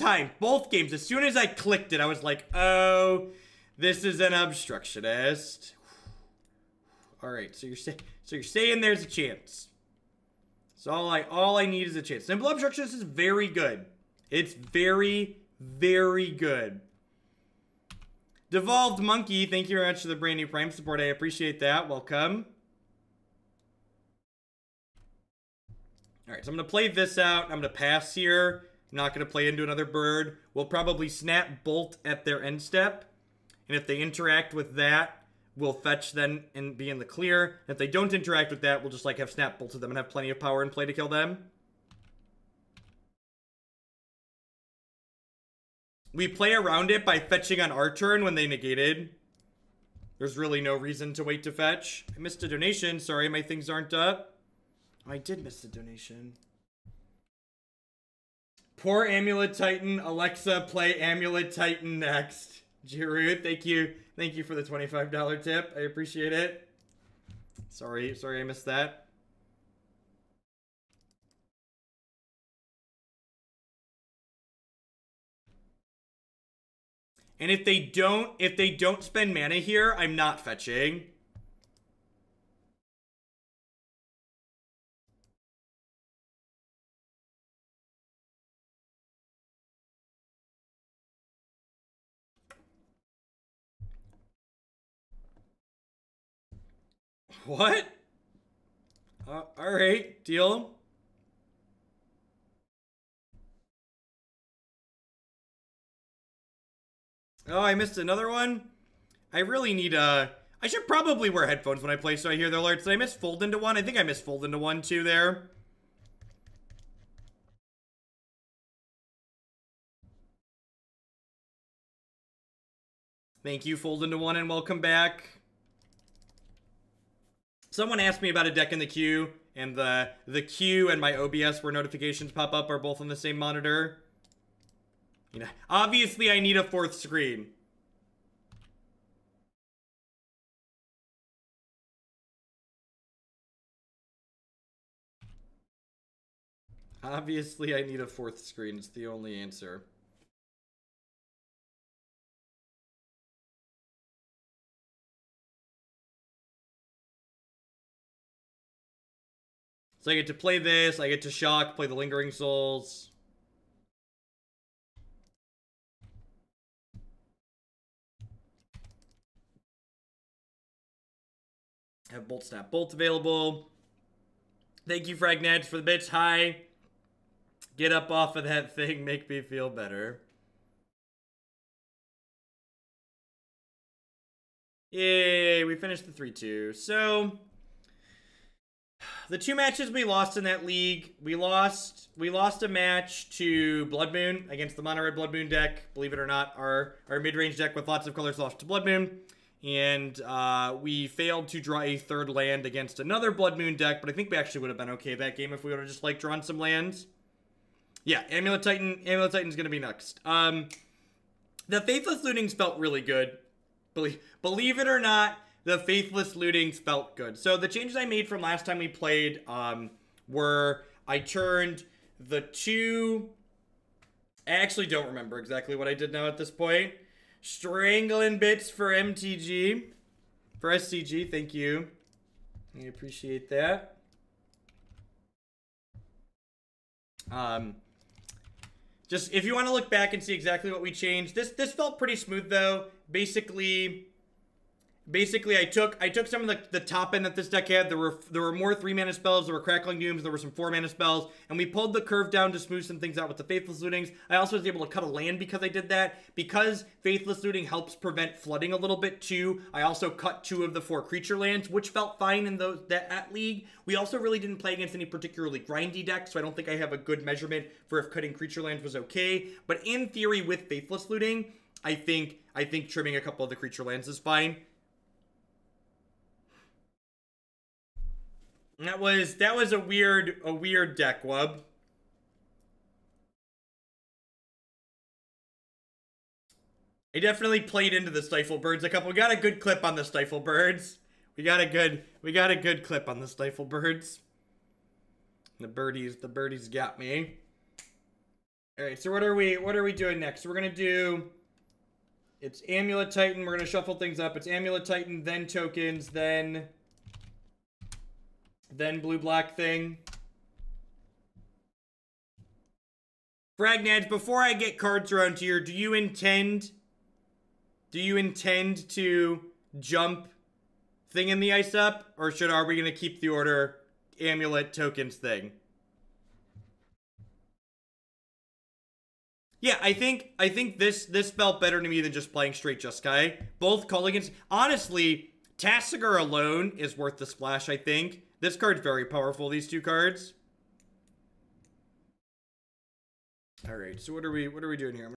Speaker 1: games, as soon as I clicked it, I was like, oh, this is an Obstructionist. Alright, so you're saying there's a chance. So all I need is a chance. Nimble Obstructionist is very good. It's very, very good. Devolved Monkey, thank you very much for the brand new Prime support. I appreciate that. Welcome. Alright, so I'm going to play this out. I'm going to pass here. I'm not going to play into another bird. We'll probably snap Bolt at their end step. And if they interact with that, we'll fetch then and be in the clear. And if they don't interact with that, we'll just like have snap Bolt to them and have plenty of power in play to kill them. We play around it by fetching on our turn when they negated. There's really no reason to wait to fetch. I missed a donation. Sorry, my things aren't up. Oh, I did miss the donation. Poor Amulet Titan. Alexa, play Amulet Titan next. Giroud, thank you. Thank you for the $25 tip. I appreciate it. Sorry I missed that. And if they don't spend mana here, I'm not fetching. What? Alright, deal. Oh, I missed another one? I really need I should probably wear headphones when I play so I hear the alerts. Did I miss Fold into one? I think I missed Fold into one too there. Thank you, Fold into one, and welcome back. Someone asked me about a deck in the queue, and the queue and my OBS where notifications pop up are both on the same monitor. You know, obviously I need a fourth screen. Obviously I need a fourth screen. It's the only answer. So I get to play this, I get to shock, play the Lingering Souls. Have Bolt Snap Bolt available. Thank you, Fragneds, for the bits. Hi. Get up off of that thing, make me feel better. Yay, we finished the 3-2. So the two matches we lost in that league, we lost a match to Blood Moon against the Mono Red Blood Moon deck. Believe it or not, our mid-range deck with lots of colors lost to Blood Moon. And we failed to draw a third land against another Blood Moon deck, but I think we actually would have been okay that game if we would have just like drawn some lands. Yeah, Amulet Titan's gonna be next. The Faithless Lootings felt really good. Believe it or not, the Faithless Lootings felt good. So the changes I made from last time we played were I turned the two... I actually don't remember exactly what I did now at this point. Strangling bits for MTG. For SCG, thank you. I appreciate that. Just if you want to look back and see exactly what we changed, this felt pretty smooth though. Basically I took some of the top end that this deck had. There were more 3-mana spells, there were Crackling Dooms, there were some 4-mana spells, and we pulled the curve down to smooth some things out with the Faithless Lootings. I also was able to cut a land because I did that. Because Faithless Looting helps prevent flooding a little bit too, I also cut 2 of the 4 creature lands, which felt fine in that league. We also really didn't play against any particularly grindy decks, so I don't think I have a good measurement for if cutting creature lands was okay. But in theory, with Faithless Looting, I think trimming a couple of the creature lands is fine. That was a weird deck, Wub. I definitely played into the Stifle Birds a couple. We got a good clip on the Stifle Birds. We got a good clip on the Stifle Birds. The birdies got me. All right, so what are we doing next? So we're gonna do. It's Amulet Titan. We're gonna shuffle things up. It's Amulet Titan, then tokens, then blue-black thing. Fragnads, before I get cards around here, do you intend to jump thing in the ice up? Or are we going to keep the order Amulet Tokens thing? Yeah, I think this felt better to me than just playing straight Jeskai. Both Kolaghans. Honestly, Tasigur alone is worth the splash, I think. This card's very powerful, these two cards. Alright, so what are we doing here?